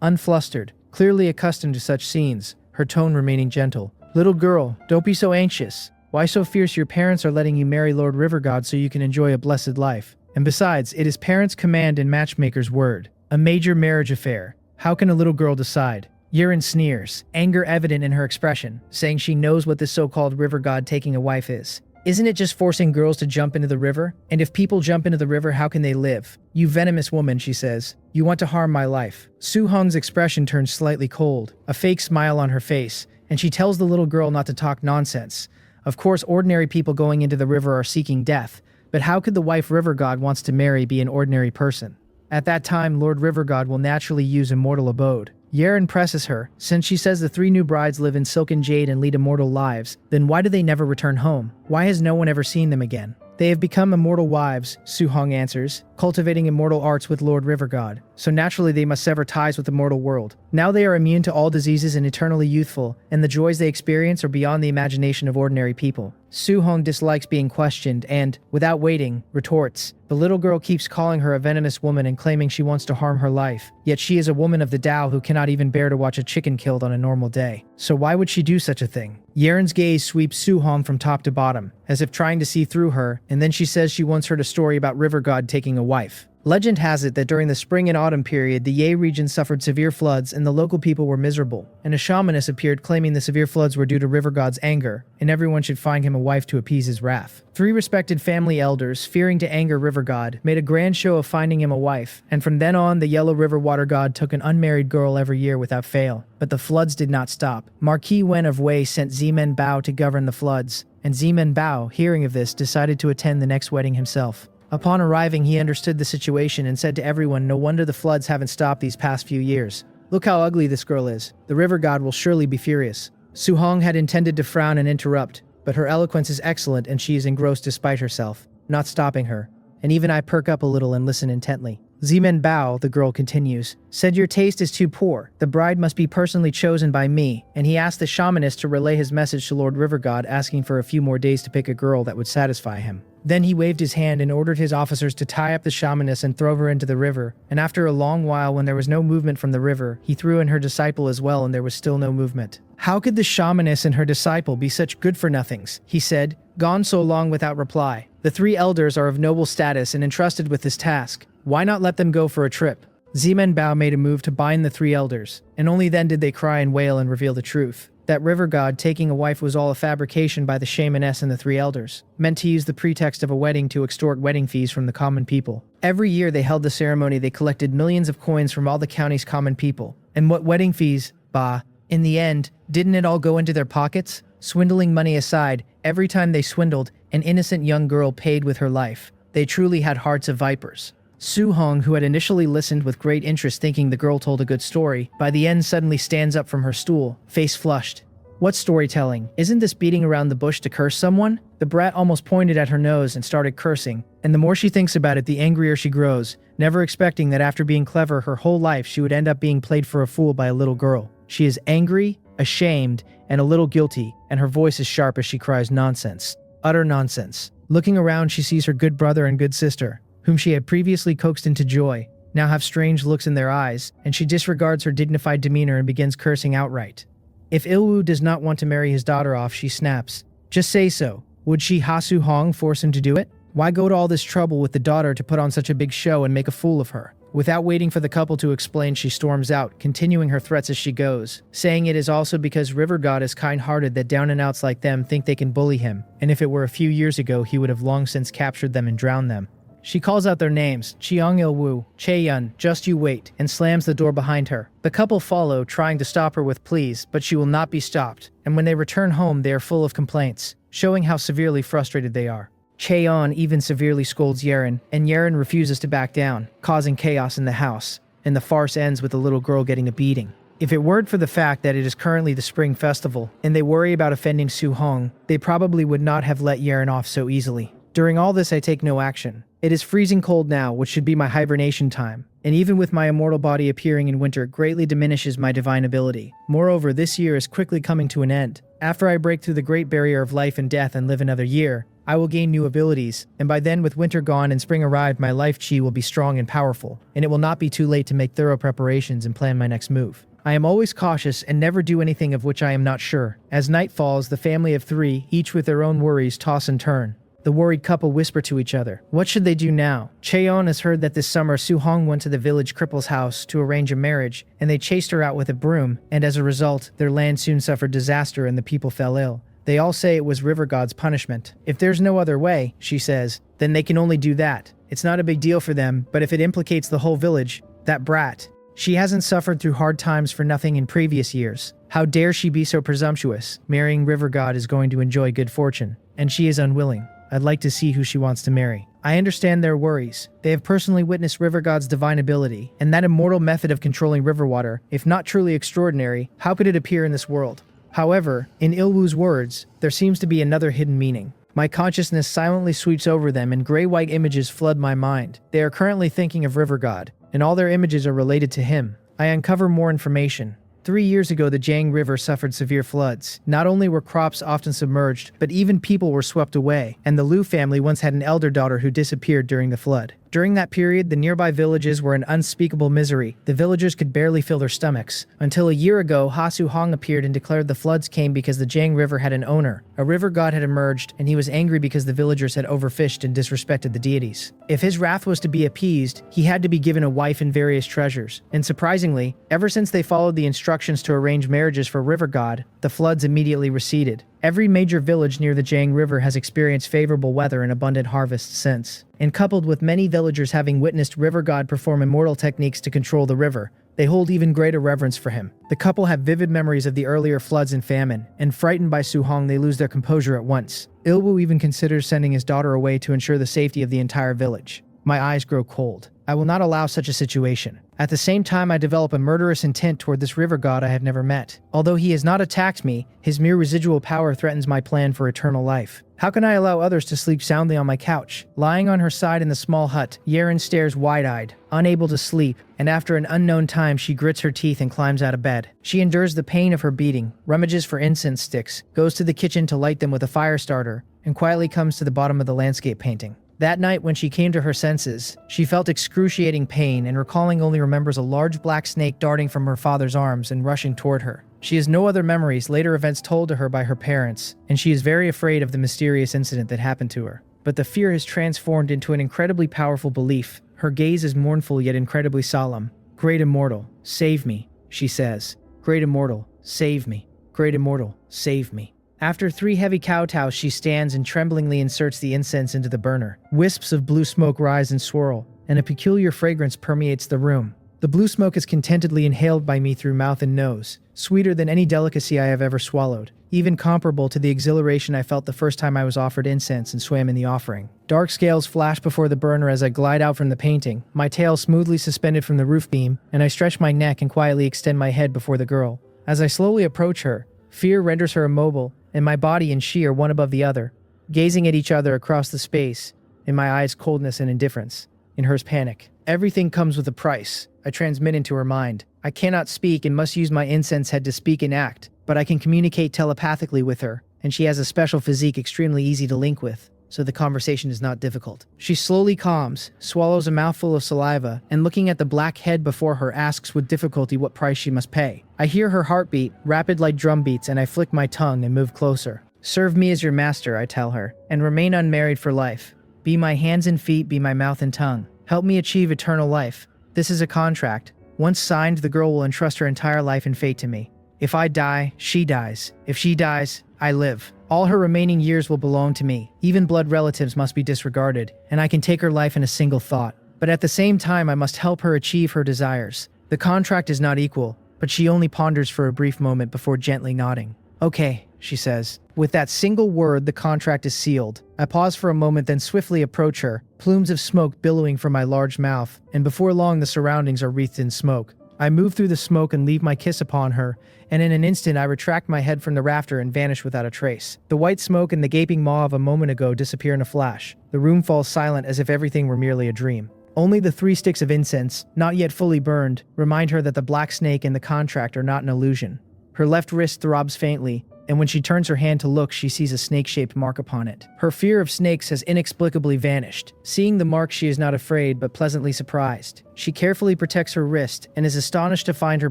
unflustered, clearly accustomed to such scenes, her tone remaining gentle. "Little girl, don't be so anxious. Why so fierce? Your parents are letting you marry Lord River God so you can enjoy a blessed life. And besides, it is parents' command and matchmaker's word. A major marriage affair. How can a little girl decide?" Yiren sneers, anger evident in her expression, saying she knows what this so-called River God taking a wife is. "Isn't it just forcing girls to jump into the river? And if people jump into the river, how can they live? You venomous woman," she says. "You want to harm my life." Su-hong's expression turns slightly cold, a fake smile on her face, and she tells the little girl not to talk nonsense. Of course, ordinary people going into the river are seeking death, but how could the wife River God wants to marry be an ordinary person? At that time, Lord River God will naturally use immortal abode. Yiren presses her, since she says the three new brides live in silken jade and lead immortal lives, then why do they never return home? Why has no one ever seen them again? "They have become immortal wives," Su-hong answers, "cultivating immortal arts with Lord River God, so naturally they must sever ties with the mortal world. Now they are immune to all diseases and eternally youthful, and the joys they experience are beyond the imagination of ordinary people." Su-hong dislikes being questioned and, without waiting, retorts. The little girl keeps calling her a venomous woman and claiming she wants to harm her life, yet she is a woman of the Tao who cannot even bear to watch a chicken killed on a normal day. So why would she do such a thing? Yiren's gaze sweeps Su-hong from top to bottom, as if trying to see through her, and then she says she once heard a story about River God taking a wife. Legend has it that during the spring and autumn period, the Ye region suffered severe floods and the local people were miserable, and a shamaness appeared claiming the severe floods were due to River God's anger, and everyone should find him a wife to appease his wrath. Three respected family elders, fearing to anger River God, made a grand show of finding him a wife, and from then on, the Yellow River Water God took an unmarried girl every year without fail. But the floods did not stop. Marquis Wen of Wei sent Zimen Bao to govern the floods, and Zimen Bao, hearing of this, decided to attend the next wedding himself. Upon arriving, he understood the situation and said to everyone, "No wonder the floods haven't stopped these past few years. Look how ugly this girl is. The River God will surely be furious." Su-hong had intended to frown and interrupt, but her eloquence is excellent and she is engrossed despite herself, not stopping her. And even I perk up a little and listen intently. "Zimen Bao," the girl continues, "said your taste is too poor. The bride must be personally chosen by me," and he asked the shamanist to relay his message to Lord River God, asking for a few more days to pick a girl that would satisfy him. Then he waved his hand and ordered his officers to tie up the shamaness and throw her into the river, and after a long while when there was no movement from the river, he threw in her disciple as well and there was still no movement. "How could the shamaness and her disciple be such good-for-nothings?" he said, gone so long without reply. "The three elders are of noble status and entrusted with this task. Why not let them go for a trip?" Zimen Bao made a move to bind the three elders, and only then did they cry and wail and reveal the truth. That River God taking a wife was all a fabrication by the shamaness and the three elders, meant to use the pretext of a wedding to extort wedding fees from the common people. Every year they held the ceremony, they collected millions of coins from all the county's common people. And what wedding fees? Bah. In the end, didn't it all go into their pockets? Swindling money aside, every time they swindled, an innocent young girl paid with her life. They truly had hearts of vipers. Su-hong, who had initially listened with great interest thinking the girl told a good story, by the end suddenly stands up from her stool, face flushed. "What storytelling? Isn't this beating around the bush to curse someone?" The brat almost pointed at her nose and started cursing, and the more she thinks about it, the angrier she grows, never expecting that after being clever her whole life she would end up being played for a fool by a little girl. She is angry, ashamed, and a little guilty, and her voice is sharp as she cries nonsense. Utter nonsense. Looking around, she sees her good brother and good sister, whom she had previously coaxed into joy, now have strange looks in their eyes, and she disregards her dignified demeanor and begins cursing outright. If Ilwu does not want to marry his daughter off, she snaps. Just say so. Would she Su-hong force him to do it? Why go to all this trouble with the daughter to put on such a big show and make a fool of her? Without waiting for the couple to explain, she storms out, continuing her threats as she goes, saying it is also because River God is kind-hearted that down-and-outs like them think they can bully him, and if it were a few years ago he would have long since captured them and drowned them. She calls out their names, Cheong Il-woo, Chae-yun, just you wait, and slams the door behind her. The couple follow, trying to stop her with pleas, but she will not be stopped, and when they return home they are full of complaints, showing how severely frustrated they are. Chae-yeon even severely scolds Yerin, and Yerin refuses to back down, causing chaos in the house, and the farce ends with the little girl getting a beating. If it weren't for the fact that it is currently the spring festival, and they worry about offending Soo-hong, they probably would not have let Yerin off so easily. During all this I take no action. It is freezing cold now, which should be my hibernation time, and even with my immortal body appearing in winter greatly diminishes my divine ability. Moreover, this year is quickly coming to an end. After I break through the great barrier of life and death and live another year, I will gain new abilities, and by then with winter gone and spring arrived my life chi will be strong and powerful, and it will not be too late to make thorough preparations and plan my next move. I am always cautious and never do anything of which I am not sure. As night falls, the family of three, each with their own worries, toss and turn. The worried couple whisper to each other. What should they do now? Chae-yeon has heard that this summer Soo-hong went to the village cripple's house to arrange a marriage, and they chased her out with a broom, and as a result, their land soon suffered disaster and the people fell ill. They all say it was River God's punishment. If there's no other way, she says, then they can only do that. It's not a big deal for them, but if it implicates the whole village, that brat. She hasn't suffered through hard times for nothing in previous years. How dare she be so presumptuous? Marrying River God is going to enjoy good fortune, and she is unwilling. I'd like to see who she wants to marry. I understand their worries. They have personally witnessed River God's divine ability, and that immortal method of controlling river water, if not truly extraordinary, how could it appear in this world? However, in Il-woo's words, there seems to be another hidden meaning. My consciousness silently sweeps over them and gray-white images flood my mind. They are currently thinking of River God, and all their images are related to him. I uncover more information. 3 years ago, the Jiang River suffered severe floods. Not only were crops often submerged, but even people were swept away, and the Liu family once had an elder daughter who disappeared during the flood. During that period, the nearby villages were in unspeakable misery. The villagers could barely fill their stomachs. Until a year ago, Soo-hong appeared and declared the floods came because the Jiang River had an owner. A river god had emerged, and he was angry because the villagers had overfished and disrespected the deities. If his wrath was to be appeased, he had to be given a wife and various treasures. And surprisingly, ever since they followed the instructions to arrange marriages for River God, the floods immediately receded. Every major village near the Jiang River has experienced favorable weather and abundant harvests since. And coupled with many villagers having witnessed River God perform immortal techniques to control the river, they hold even greater reverence for him. The couple have vivid memories of the earlier floods and famine, and frightened by Soo-hong, they lose their composure at once. Il-woo even considers sending his daughter away to ensure the safety of the entire village. My eyes grow cold. I will not allow such a situation. At the same time, I develop a murderous intent toward this river god I have never met. Although he has not attacked me, his mere residual power threatens my plan for eternal life. How can I allow others to sleep soundly on my couch? Lying on her side in the small hut, Yerin stares wide-eyed, unable to sleep, and after an unknown time she grits her teeth and climbs out of bed. She endures the pain of her beating, rummages for incense sticks, goes to the kitchen to light them with a fire starter, and quietly comes to the bottom of the landscape painting. That night when she came to her senses, she felt excruciating pain and recalling only remembers a large black snake darting from her father's arms and rushing toward her. She has no other memories, later events told to her by her parents, and she is very afraid of the mysterious incident that happened to her. But the fear has transformed into an incredibly powerful belief. Her gaze is mournful yet incredibly solemn. Great Immortal, save me, she says. Great Immortal, save me. Great Immortal, save me. After 3 heavy kowtows, she stands and tremblingly inserts the incense into the burner. Wisps of blue smoke rise and swirl, and a peculiar fragrance permeates the room. The blue smoke is contentedly inhaled by me through mouth and nose, sweeter than any delicacy I have ever swallowed, even comparable to the exhilaration I felt the first time I was offered incense and swam in the offering. Dark scales flash before the burner as I glide out from the painting, my tail smoothly suspended from the roof beam, and I stretch my neck and quietly extend my head before the girl. As I slowly approach her, fear renders her immobile, and my body and she are one above the other, gazing at each other across the space, in my eyes coldness and indifference, in hers panic. Everything comes with a price, I transmit into her mind. I cannot speak and must use my incense head to speak and act, but I can communicate telepathically with her, and she has a special physique extremely easy to link with, so the conversation is not difficult. She slowly calms, swallows a mouthful of saliva, and looking at the black head before her asks with difficulty what price she must pay. I hear her heartbeat, rapid like drum beats, and I flick my tongue and move closer. Serve me as your master, I tell her, and remain unmarried for life. Be my hands and feet, be my mouth and tongue. Help me achieve eternal life. This is a contract. Once signed, the girl will entrust her entire life and fate to me. If I die, she dies. If she dies, I live. All her remaining years will belong to me. Even blood relatives must be disregarded, and I can take her life in a single thought. But at the same time, I must help her achieve her desires. The contract is not equal, but she only ponders for a brief moment before gently nodding. Okay, she says. With that single word, the contract is sealed. I pause for a moment, then swiftly approach her, plumes of smoke billowing from my large mouth, and before long the surroundings are wreathed in smoke. I move through the smoke and leave my kiss upon her, and in an instant I retract my head from the rafter and vanish without a trace. The white smoke and the gaping maw of a moment ago disappear in a flash. The room falls silent as if everything were merely a dream. Only the 3 sticks of incense, not yet fully burned, remind her that the black snake and the contract are not an illusion. Her left wrist throbs faintly, and when she turns her hand to look, she sees a snake-shaped mark upon it. Her fear of snakes has inexplicably vanished. Seeing the mark, she is not afraid, but pleasantly surprised. She carefully protects her wrist, and is astonished to find her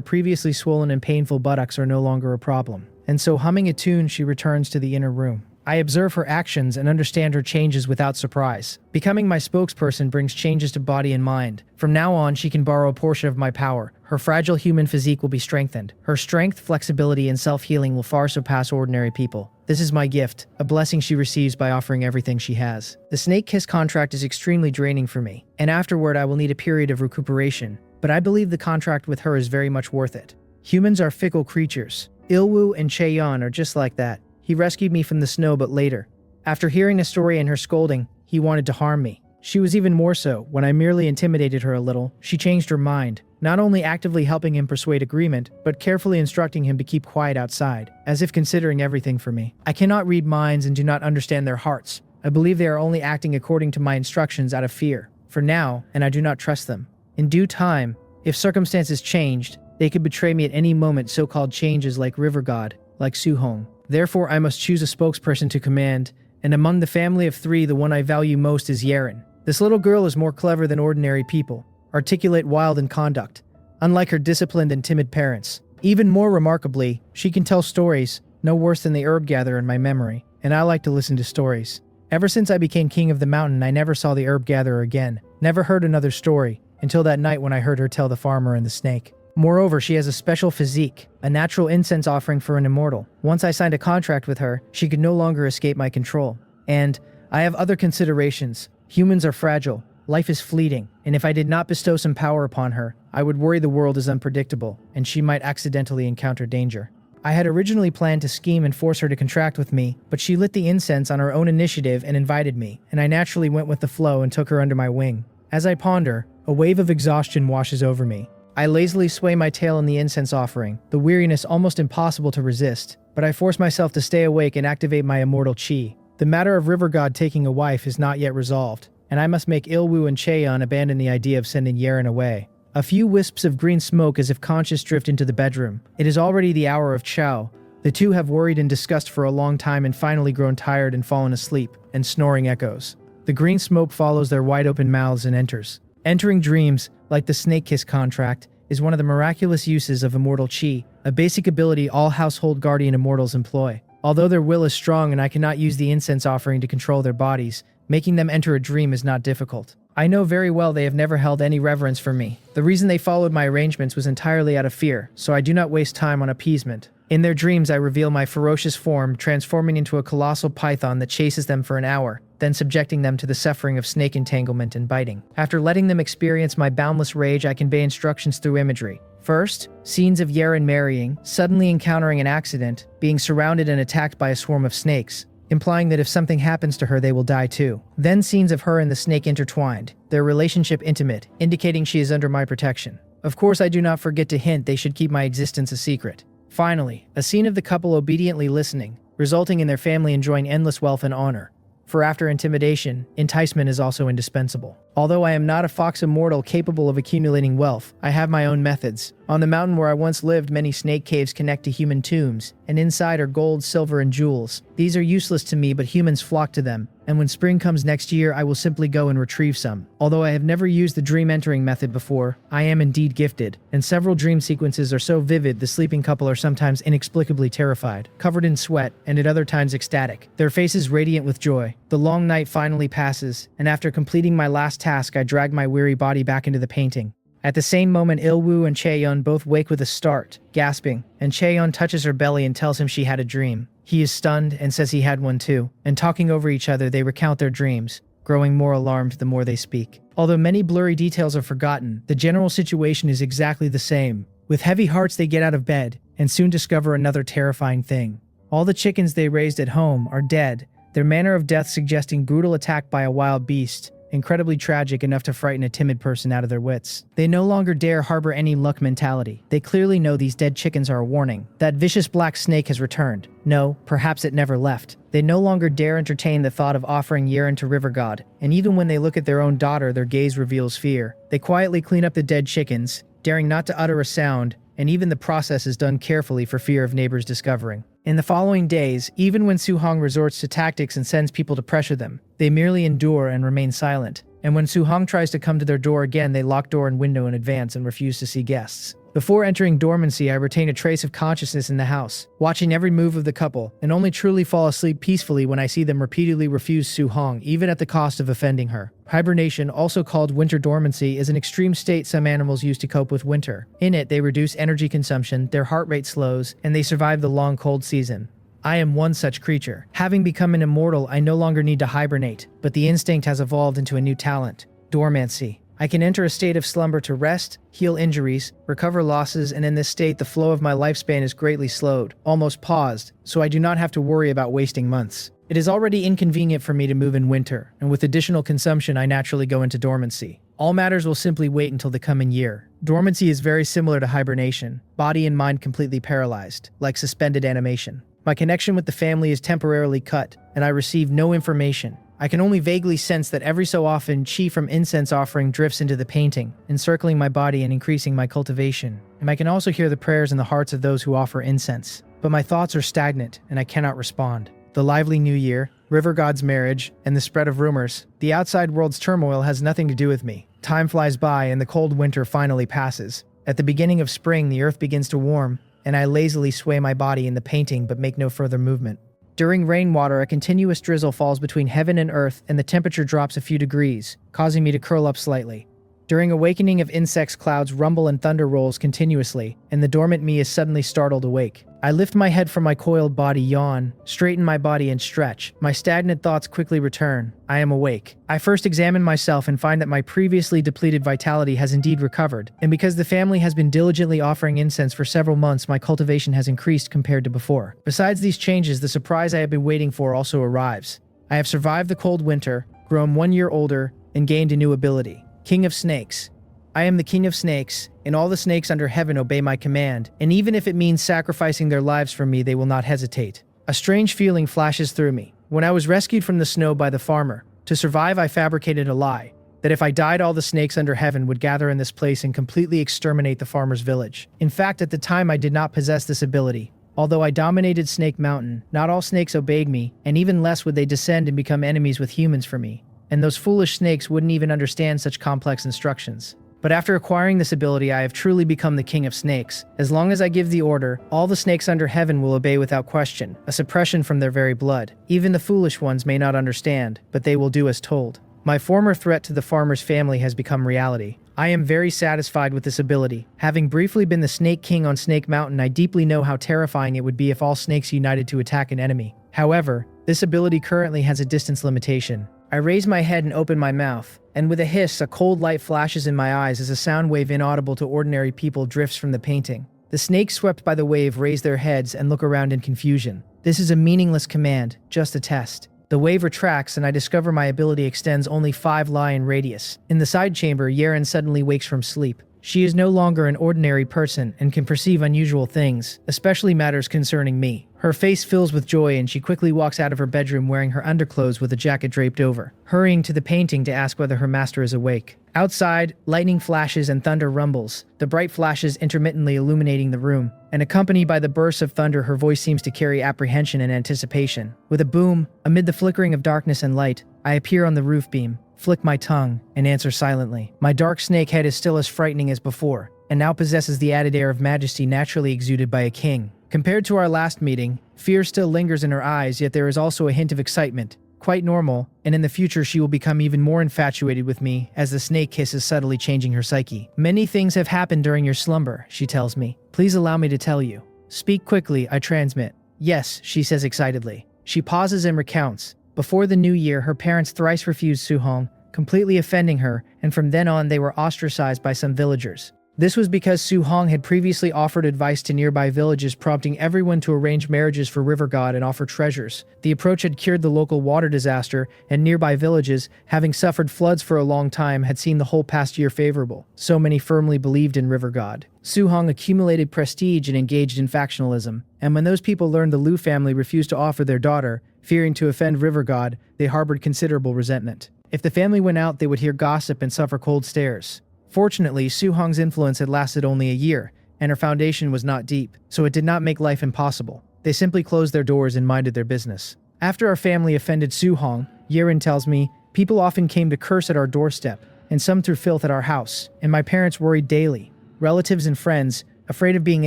previously swollen and painful buttocks are no longer a problem. And so, humming a tune, she returns to the inner room. I observe her actions and understand her changes without surprise. Becoming my spokesperson brings changes to body and mind. From now on, she can borrow a portion of my power. Her fragile human physique will be strengthened. Her strength, flexibility, and self-healing will far surpass ordinary people. This is my gift, a blessing she receives by offering everything she has. The snake kiss contract is extremely draining for me, and afterward I will need a period of recuperation, but I believe the contract with her is very much worth it. Humans are fickle creatures. Ilwu and Cheon are just like that. He rescued me from the snow, but later, after hearing a story and her scolding, he wanted to harm me. She was even more so. When I merely intimidated her a little, she changed her mind, not only actively helping him persuade agreement, but carefully instructing him to keep quiet outside, as if considering everything for me. I cannot read minds and do not understand their hearts. I believe they are only acting according to my instructions out of fear, for now, and I do not trust them. In due time, if circumstances changed, they could betray me at any moment. So-called changes like River God, like Suhong. Therefore, I must choose a spokesperson to command, and among the family of 3, the one I value most is Yeren. This little girl is more clever than ordinary people, articulate, wild in conduct, unlike her disciplined and timid parents. Even more remarkably, she can tell stories, no worse than the herb gatherer in my memory, and I like to listen to stories. Ever since I became king of the mountain, I never saw the herb gatherer again, never heard another story, until that night when I heard her tell the farmer and the snake. Moreover, she has a special physique, a natural incense offering for an immortal. Once I signed a contract with her, she could no longer escape my control. And I have other considerations. Humans are fragile, life is fleeting, and if I did not bestow some power upon her, I would worry the world is unpredictable, and she might accidentally encounter danger. I had originally planned to scheme and force her to contract with me, but she lit the incense on her own initiative and invited me, and I naturally went with the flow and took her under my wing. As I ponder, a wave of exhaustion washes over me. I lazily sway my tail in the incense offering, the weariness almost impossible to resist, but I force myself to stay awake and activate my immortal chi. The matter of River God taking a wife is not yet resolved, and I must make Ilwu and Cheon abandon the idea of sending Yeren away. A few wisps of green smoke as if conscious drift into the bedroom. It is already the hour of chow. The 2 have worried and discussed for a long time and finally grown tired and fallen asleep, and snoring echoes. The green smoke follows their wide-open mouths and enters. Entering dreams, like the snake kiss contract, is one of the miraculous uses of immortal chi, a basic ability all household guardian immortals employ. Although their will is strong and I cannot use the incense offering to control their bodies, making them enter a dream is not difficult. I know very well they have never held any reverence for me. The reason they followed my arrangements was entirely out of fear, so I do not waste time on appeasement. In their dreams, I reveal my ferocious form, transforming into a colossal python that chases them for an hour, then subjecting them to the suffering of snake entanglement and biting. After letting them experience my boundless rage, I convey instructions through imagery. First, scenes of Yeren marrying, suddenly encountering an accident, being surrounded and attacked by a swarm of snakes, implying that if something happens to her, they will die too. Then scenes of her and the snake intertwined, their relationship intimate, indicating she is under my protection. Of course, I do not forget to hint they should keep my existence a secret. Finally, a scene of the couple obediently listening, resulting in their family enjoying endless wealth and honor. For after intimidation, enticement is also indispensable. Although I am not a fox immortal capable of accumulating wealth, I have my own methods. On the mountain where I once lived, many snake caves connect to human tombs, and inside are gold, silver, and jewels. These are useless to me, but humans flock to them, and when spring comes next year, I will simply go and retrieve some. Although I have never used the dream entering method before, I am indeed gifted, and several dream sequences are so vivid the sleeping couple are sometimes inexplicably terrified, covered in sweat, and at other times ecstatic, their faces radiant with joy. The long night finally passes, and after completing my last task, I drag my weary body back into the painting. At the same moment, Ilwu and Cheon both wake with a start, gasping, and Cheon touches her belly and tells him she had a dream. He is stunned and says he had one too, and talking over each other they recount their dreams, growing more alarmed the more they speak. Although many blurry details are forgotten, the general situation is exactly the same. With heavy hearts they get out of bed, and soon discover another terrifying thing. All the chickens they raised at home are dead, their manner of death suggesting brutal attack by a wild beast, incredibly tragic enough to frighten a timid person out of their wits. They no longer dare harbor any luck mentality. They clearly know these dead chickens are a warning. That vicious black snake has returned. No, perhaps it never left. They no longer dare entertain the thought of offering urine to River God, and even when they look at their own daughter, their gaze reveals fear. They quietly clean up the dead chickens, daring not to utter a sound, and even the process is done carefully for fear of neighbors discovering. In the following days, even when Su-hong resorts to tactics and sends people to pressure them, they merely endure and remain silent. And when Su-hong tries to come to their door again, they lock door and window in advance and refuse to see guests. Before entering dormancy, I retain a trace of consciousness in the house, watching every move of the couple, and only truly fall asleep peacefully when I see them repeatedly refuse Su-hong, even at the cost of offending her. Hibernation, also called winter dormancy, is an extreme state some animals use to cope with winter. In it, they reduce energy consumption, their heart rate slows, and they survive the long cold season. I am one such creature. Having become an immortal, I no longer need to hibernate, but the instinct has evolved into a new talent: dormancy. I can enter a state of slumber to rest, heal injuries, recover losses, and in this state the flow of my lifespan is greatly slowed, almost paused, so I do not have to worry about wasting months. It is already inconvenient for me to move in winter, and with additional consumption I naturally go into dormancy. All matters will simply wait until the coming year. Dormancy is very similar to hibernation, body and mind completely paralyzed, like suspended animation. My connection with the family is temporarily cut, and I receive no information. I can only vaguely sense that every so often chi from incense offering drifts into the painting, encircling my body and increasing my cultivation. And I can also hear the prayers in the hearts of those who offer incense. But my thoughts are stagnant, and I cannot respond. The lively new year, River God's marriage, and the spread of rumors, the outside world's turmoil has nothing to do with me. Time flies by and the cold winter finally passes. At the beginning of spring, the earth begins to warm, and I lazily sway my body in the painting but make no further movement. During rainwater, a continuous drizzle falls between heaven and earth, and the temperature drops a few degrees, causing me to curl up slightly. During awakening of insects, clouds rumble and thunder rolls continuously, and the dormant me is suddenly startled awake. I lift my head from my coiled body, yawn, straighten my body and stretch. My stagnant thoughts quickly return. I am awake. I first examine myself and find that my previously depleted vitality has indeed recovered, and because the family has been diligently offering incense for several months, my cultivation has increased compared to before. Besides these changes, the surprise I have been waiting for also arrives. I have survived the cold winter, grown 1 year older, and gained a new ability. King of Snakes. I am the King of Snakes, and all the snakes under heaven obey my command, and even if it means sacrificing their lives for me, they will not hesitate. A strange feeling flashes through me. When I was rescued from the snow by the farmer, to survive I fabricated a lie, that if I died all the snakes under heaven would gather in this place and completely exterminate the farmer's village. In fact, at the time I did not possess this ability. Although I dominated Snake Mountain, not all snakes obeyed me, and even less would they descend and become enemies with humans for me. And those foolish snakes wouldn't even understand such complex instructions. But after acquiring this ability, I have truly become the King of Snakes. As long as I give the order, all the snakes under heaven will obey without question, a suppression from their very blood. Even the foolish ones may not understand, but they will do as told. My former threat to the farmer's family has become reality. I am very satisfied with this ability. Having briefly been the Snake King on Snake Mountain, I deeply know how terrifying it would be if all snakes united to attack an enemy. However, this ability currently has a distance limitation. I raise my head and open my mouth, and with a hiss, a cold light flashes in my eyes as a sound wave inaudible to ordinary people drifts from the painting. The snakes swept by the wave raise their heads and look around in confusion. This is a meaningless command, just a test. The wave retracts and I discover my ability extends only 5 li in radius. In the side chamber, Yeren suddenly wakes from sleep. She is no longer an ordinary person and can perceive unusual things, especially matters concerning me. Her face fills with joy and she quickly walks out of her bedroom wearing her underclothes with a jacket draped over, hurrying to the painting to ask whether her master is awake. Outside, lightning flashes and thunder rumbles, the bright flashes intermittently illuminating the room, and accompanied by the bursts of thunder, her voice seems to carry apprehension and anticipation. With a boom, amid the flickering of darkness and light, I appear on the roof beam, flick my tongue, and answer silently. My dark snake head is still as frightening as before, and now possesses the added air of majesty naturally exuded by a king. Compared to our last meeting, fear still lingers in her eyes, yet there is also a hint of excitement. Quite normal, and in the future she will become even more infatuated with me as the snake kiss is subtly changing her psyche. Many things have happened during your slumber, she tells me. Please allow me to tell you. Speak quickly, I transmit. Yes, she says excitedly. She pauses and recounts. Before the new year, her parents thrice refused Su-hong, completely offending her, and from then on they were ostracized by some villagers. This was because Su-hong had previously offered advice to nearby villages, prompting everyone to arrange marriages for River God and offer treasures. The approach had cured the local water disaster, and nearby villages, having suffered floods for a long time, had seen the whole past year favorable. So many firmly believed in River God. Su-hong accumulated prestige and engaged in factionalism, and when those people learned the Liu family refused to offer their daughter, fearing to offend River God, they harbored considerable resentment. If the family went out, they would hear gossip and suffer cold stares. Fortunately, Su-hong's influence had lasted only a year, and her foundation was not deep, so it did not make life impossible. They simply closed their doors and minded their business. After our family offended Su-hong, Yerin tells me, people often came to curse at our doorstep, and some threw filth at our house, and my parents worried daily. Relatives and friends, afraid of being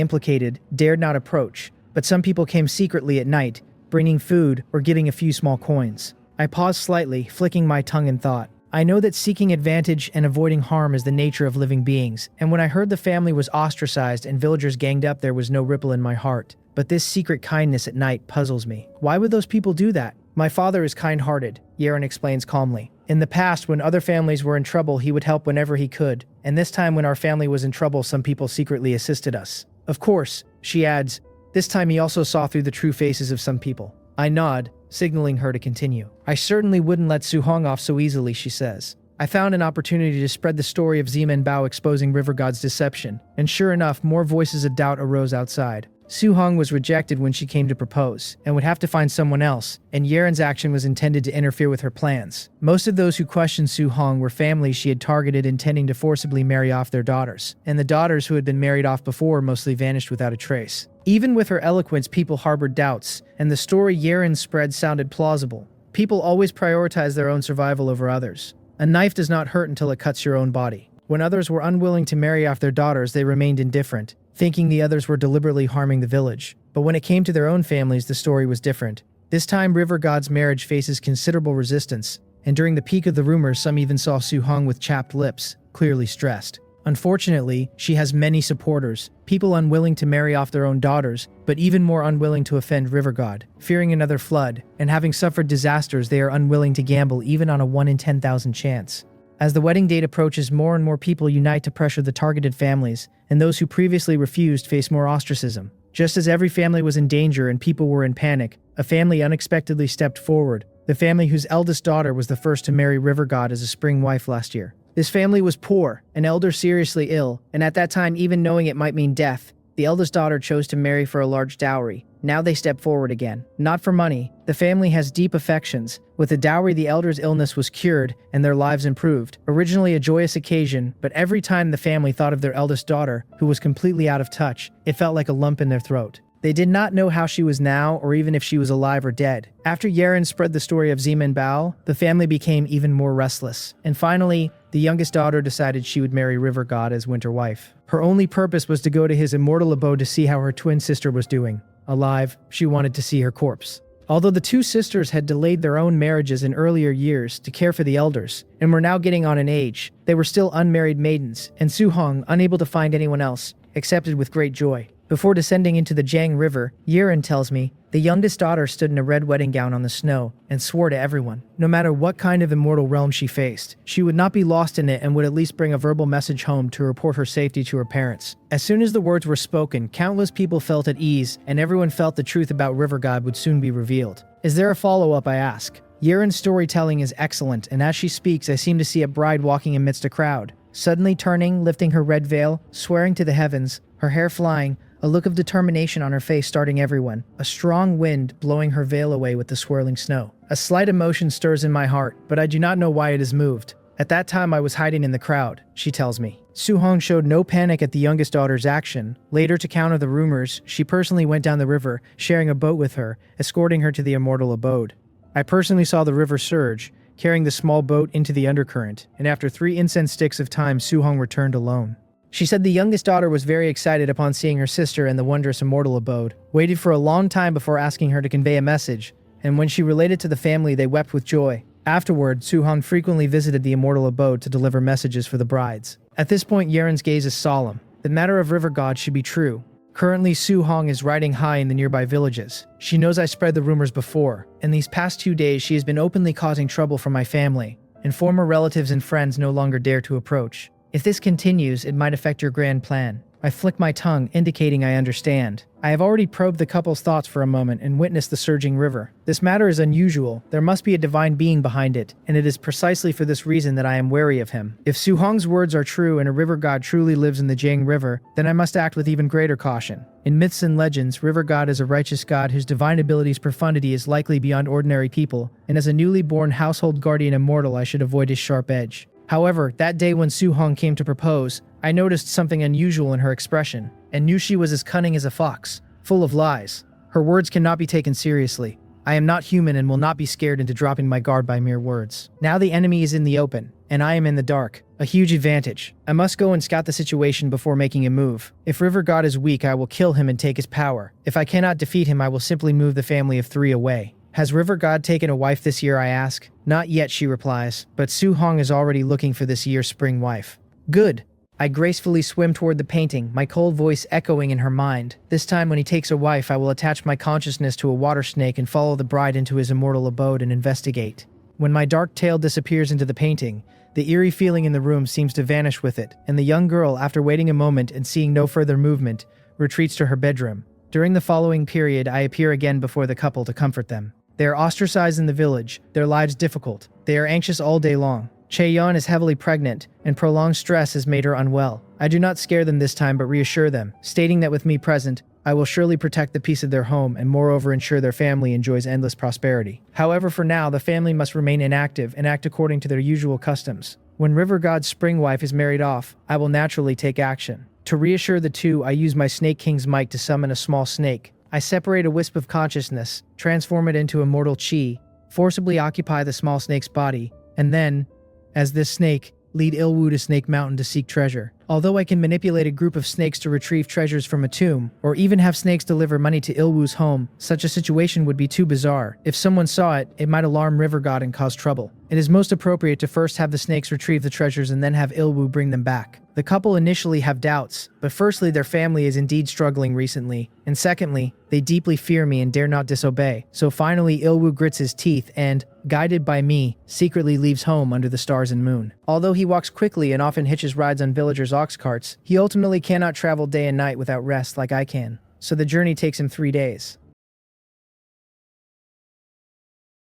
implicated, dared not approach, but some people came secretly at night, bringing food or giving a few small coins. I paused slightly, flicking my tongue in thought. I know that seeking advantage and avoiding harm is the nature of living beings, and when I heard the family was ostracized and villagers ganged up, there was no ripple in my heart. But this secret kindness at night puzzles me. Why would those people do that? My father is kind-hearted, Yerin explains calmly. In the past, when other families were in trouble, he would help whenever he could, and this time when our family was in trouble, some people secretly assisted us. Of course, she adds, this time he also saw through the true faces of some people. I nod, signaling her to continue. I certainly wouldn't let Su-hong off so easily, she says. I found an opportunity to spread the story of Zeman Bao exposing River God's deception, and sure enough, more voices of doubt arose outside. Su-hong was rejected when she came to propose, and would have to find someone else, and Yerin's action was intended to interfere with her plans. Most of those who questioned Su-hong were families she had targeted intending to forcibly marry off their daughters, and the daughters who had been married off before mostly vanished without a trace. Even with her eloquence, people harbored doubts, and the story Yerin spread sounded plausible. People always prioritize their own survival over others. A knife does not hurt until it cuts your own body. When others were unwilling to marry off their daughters, they remained indifferent, thinking the others were deliberately harming the village. But when it came to their own families, the story was different. This time, River God's marriage faces considerable resistance, and during the peak of the rumors, some even saw Su-hong with chapped lips, clearly stressed. Unfortunately, she has many supporters, people unwilling to marry off their own daughters, but even more unwilling to offend River God. Fearing another flood, and having suffered disasters, they are unwilling to gamble even on a 1 in 10,000 chance. As the wedding date approaches, more and more people unite to pressure the targeted families, and those who previously refused face more ostracism. Just as every family was in danger and people were in panic, a family unexpectedly stepped forward, the family whose eldest daughter was the first to marry River God as a spring wife last year. This family was poor, an elder seriously ill, and at that time, even knowing it might mean death, the eldest daughter chose to marry for a large dowry. Now they step forward again. Not for money. The family has deep affections. With the dowry, the elder's illness was cured and their lives improved. Originally a joyous occasion, but every time the family thought of their eldest daughter, who was completely out of touch, it felt like a lump in their throat. They did not know how she was now or even if she was alive or dead. After Yerin spread the story of Zeman Bao, the family became even more restless. And finally, the youngest daughter decided she would marry River God as winter wife. Her only purpose was to go to his immortal abode to see how her twin sister was doing. Alive, she wanted to see her corpse. Although the two sisters had delayed their own marriages in earlier years to care for the elders, and were now getting on in age, they were still unmarried maidens, and Su-hong, unable to find anyone else, accepted with great joy. Before descending into the Jiang River, Yerin tells me, the youngest daughter stood in a red wedding gown on the snow and swore to everyone, no matter what kind of immortal realm she faced, she would not be lost in it and would at least bring a verbal message home to report her safety to her parents. As soon as the words were spoken, countless people felt at ease, and everyone felt the truth about River God would soon be revealed. Is there a follow-up, I ask? Yerin's storytelling is excellent, and as she speaks, I seem to see a bride walking amidst a crowd, suddenly turning, lifting her red veil, swearing to the heavens, her hair flying, a look of determination on her face starting everyone, a strong wind blowing her veil away with the swirling snow. A slight emotion stirs in my heart, but I do not know why it is moved. At that time I was hiding in the crowd, she tells me. Su-hong showed no panic at the youngest daughter's action. Later, to counter the rumors, she personally went down the river, sharing a boat with her, escorting her to the immortal abode. I personally saw the river surge, carrying the small boat into the undercurrent, and after 3 incense sticks of time, Su-hong returned alone. She said the youngest daughter was very excited upon seeing her sister in the wondrous immortal abode, waited for a long time before asking her to convey a message, and when she related to the family, they wept with joy. Afterward, Su-hong frequently visited the immortal abode to deliver messages for the brides. At this point, Yerin's gaze is solemn. The matter of River God should be true. Currently, Su Hong is riding high in the nearby villages. She knows I spread the rumors before, and these past 2 days she has been openly causing trouble for my family, and former relatives and friends no longer dare to approach. If this continues, it might affect your grand plan. I flick my tongue, indicating I understand. I have already probed the couple's thoughts for a moment and witnessed the surging river. This matter is unusual. There must be a divine being behind it, and it is precisely for this reason that I am wary of him. If Su Hong's words are true and a river god truly lives in the Jiang River, then I must act with even greater caution. In myths and legends, river god is a righteous god whose divine ability's profundity is likely beyond ordinary people, and as a newly born household guardian immortal, I should avoid his sharp edge. However, that day when Su Hong came to propose, I noticed something unusual in her expression, and knew she was as cunning as a fox, full of lies. Her words cannot be taken seriously. I am not human and will not be scared into dropping my guard by mere words. Now the enemy is in the open, and I am in the dark. A huge advantage. I must go and scout the situation before making a move. If River God is weak, I will kill him and take his power. If I cannot defeat him, I will simply move the family of 3 away. Has River God taken a wife this year, I ask? Not yet, she replies, but Su Hong is already looking for this year's spring wife. Good. I gracefully swim toward the painting, my cold voice echoing in her mind. This time when he takes a wife, I will attach my consciousness to a water snake and follow the bride into his immortal abode and investigate. When my dark tail disappears into the painting, the eerie feeling in the room seems to vanish with it, and the young girl, after waiting a moment and seeing no further movement, retreats to her bedroom. During the following period, I appear again before the couple to comfort them. They are ostracized in the village, their lives difficult. They are anxious all day long. Chaeyeon is heavily pregnant, and prolonged stress has made her unwell. I do not scare them this time but reassure them, stating that with me present, I will surely protect the peace of their home and moreover ensure their family enjoys endless prosperity. However, for now, the family must remain inactive and act according to their usual customs. When River God's spring wife is married off, I will naturally take action. To reassure the two, I use my Snake King's might to summon a small snake. I separate a wisp of consciousness, transform it into immortal chi, forcibly occupy the small snake's body, and then, as this snake, lead Ilwu to Snake Mountain to seek treasure. Although I can manipulate a group of snakes to retrieve treasures from a tomb, or even have snakes deliver money to Ilwu's home, such a situation would be too bizarre. If someone saw it, it might alarm River God and cause trouble. It is most appropriate to first have the snakes retrieve the treasures and then have Ilwu bring them back. The couple initially have doubts, but firstly their family is indeed struggling recently, and secondly, they deeply fear me and dare not disobey. So finally Ilwu grits his teeth and, guided by me, secretly leaves home under the stars and moon. Although he walks quickly and often hitches rides on villagers' ox carts, he ultimately cannot travel day and night without rest like I can. So the journey takes him 3 days.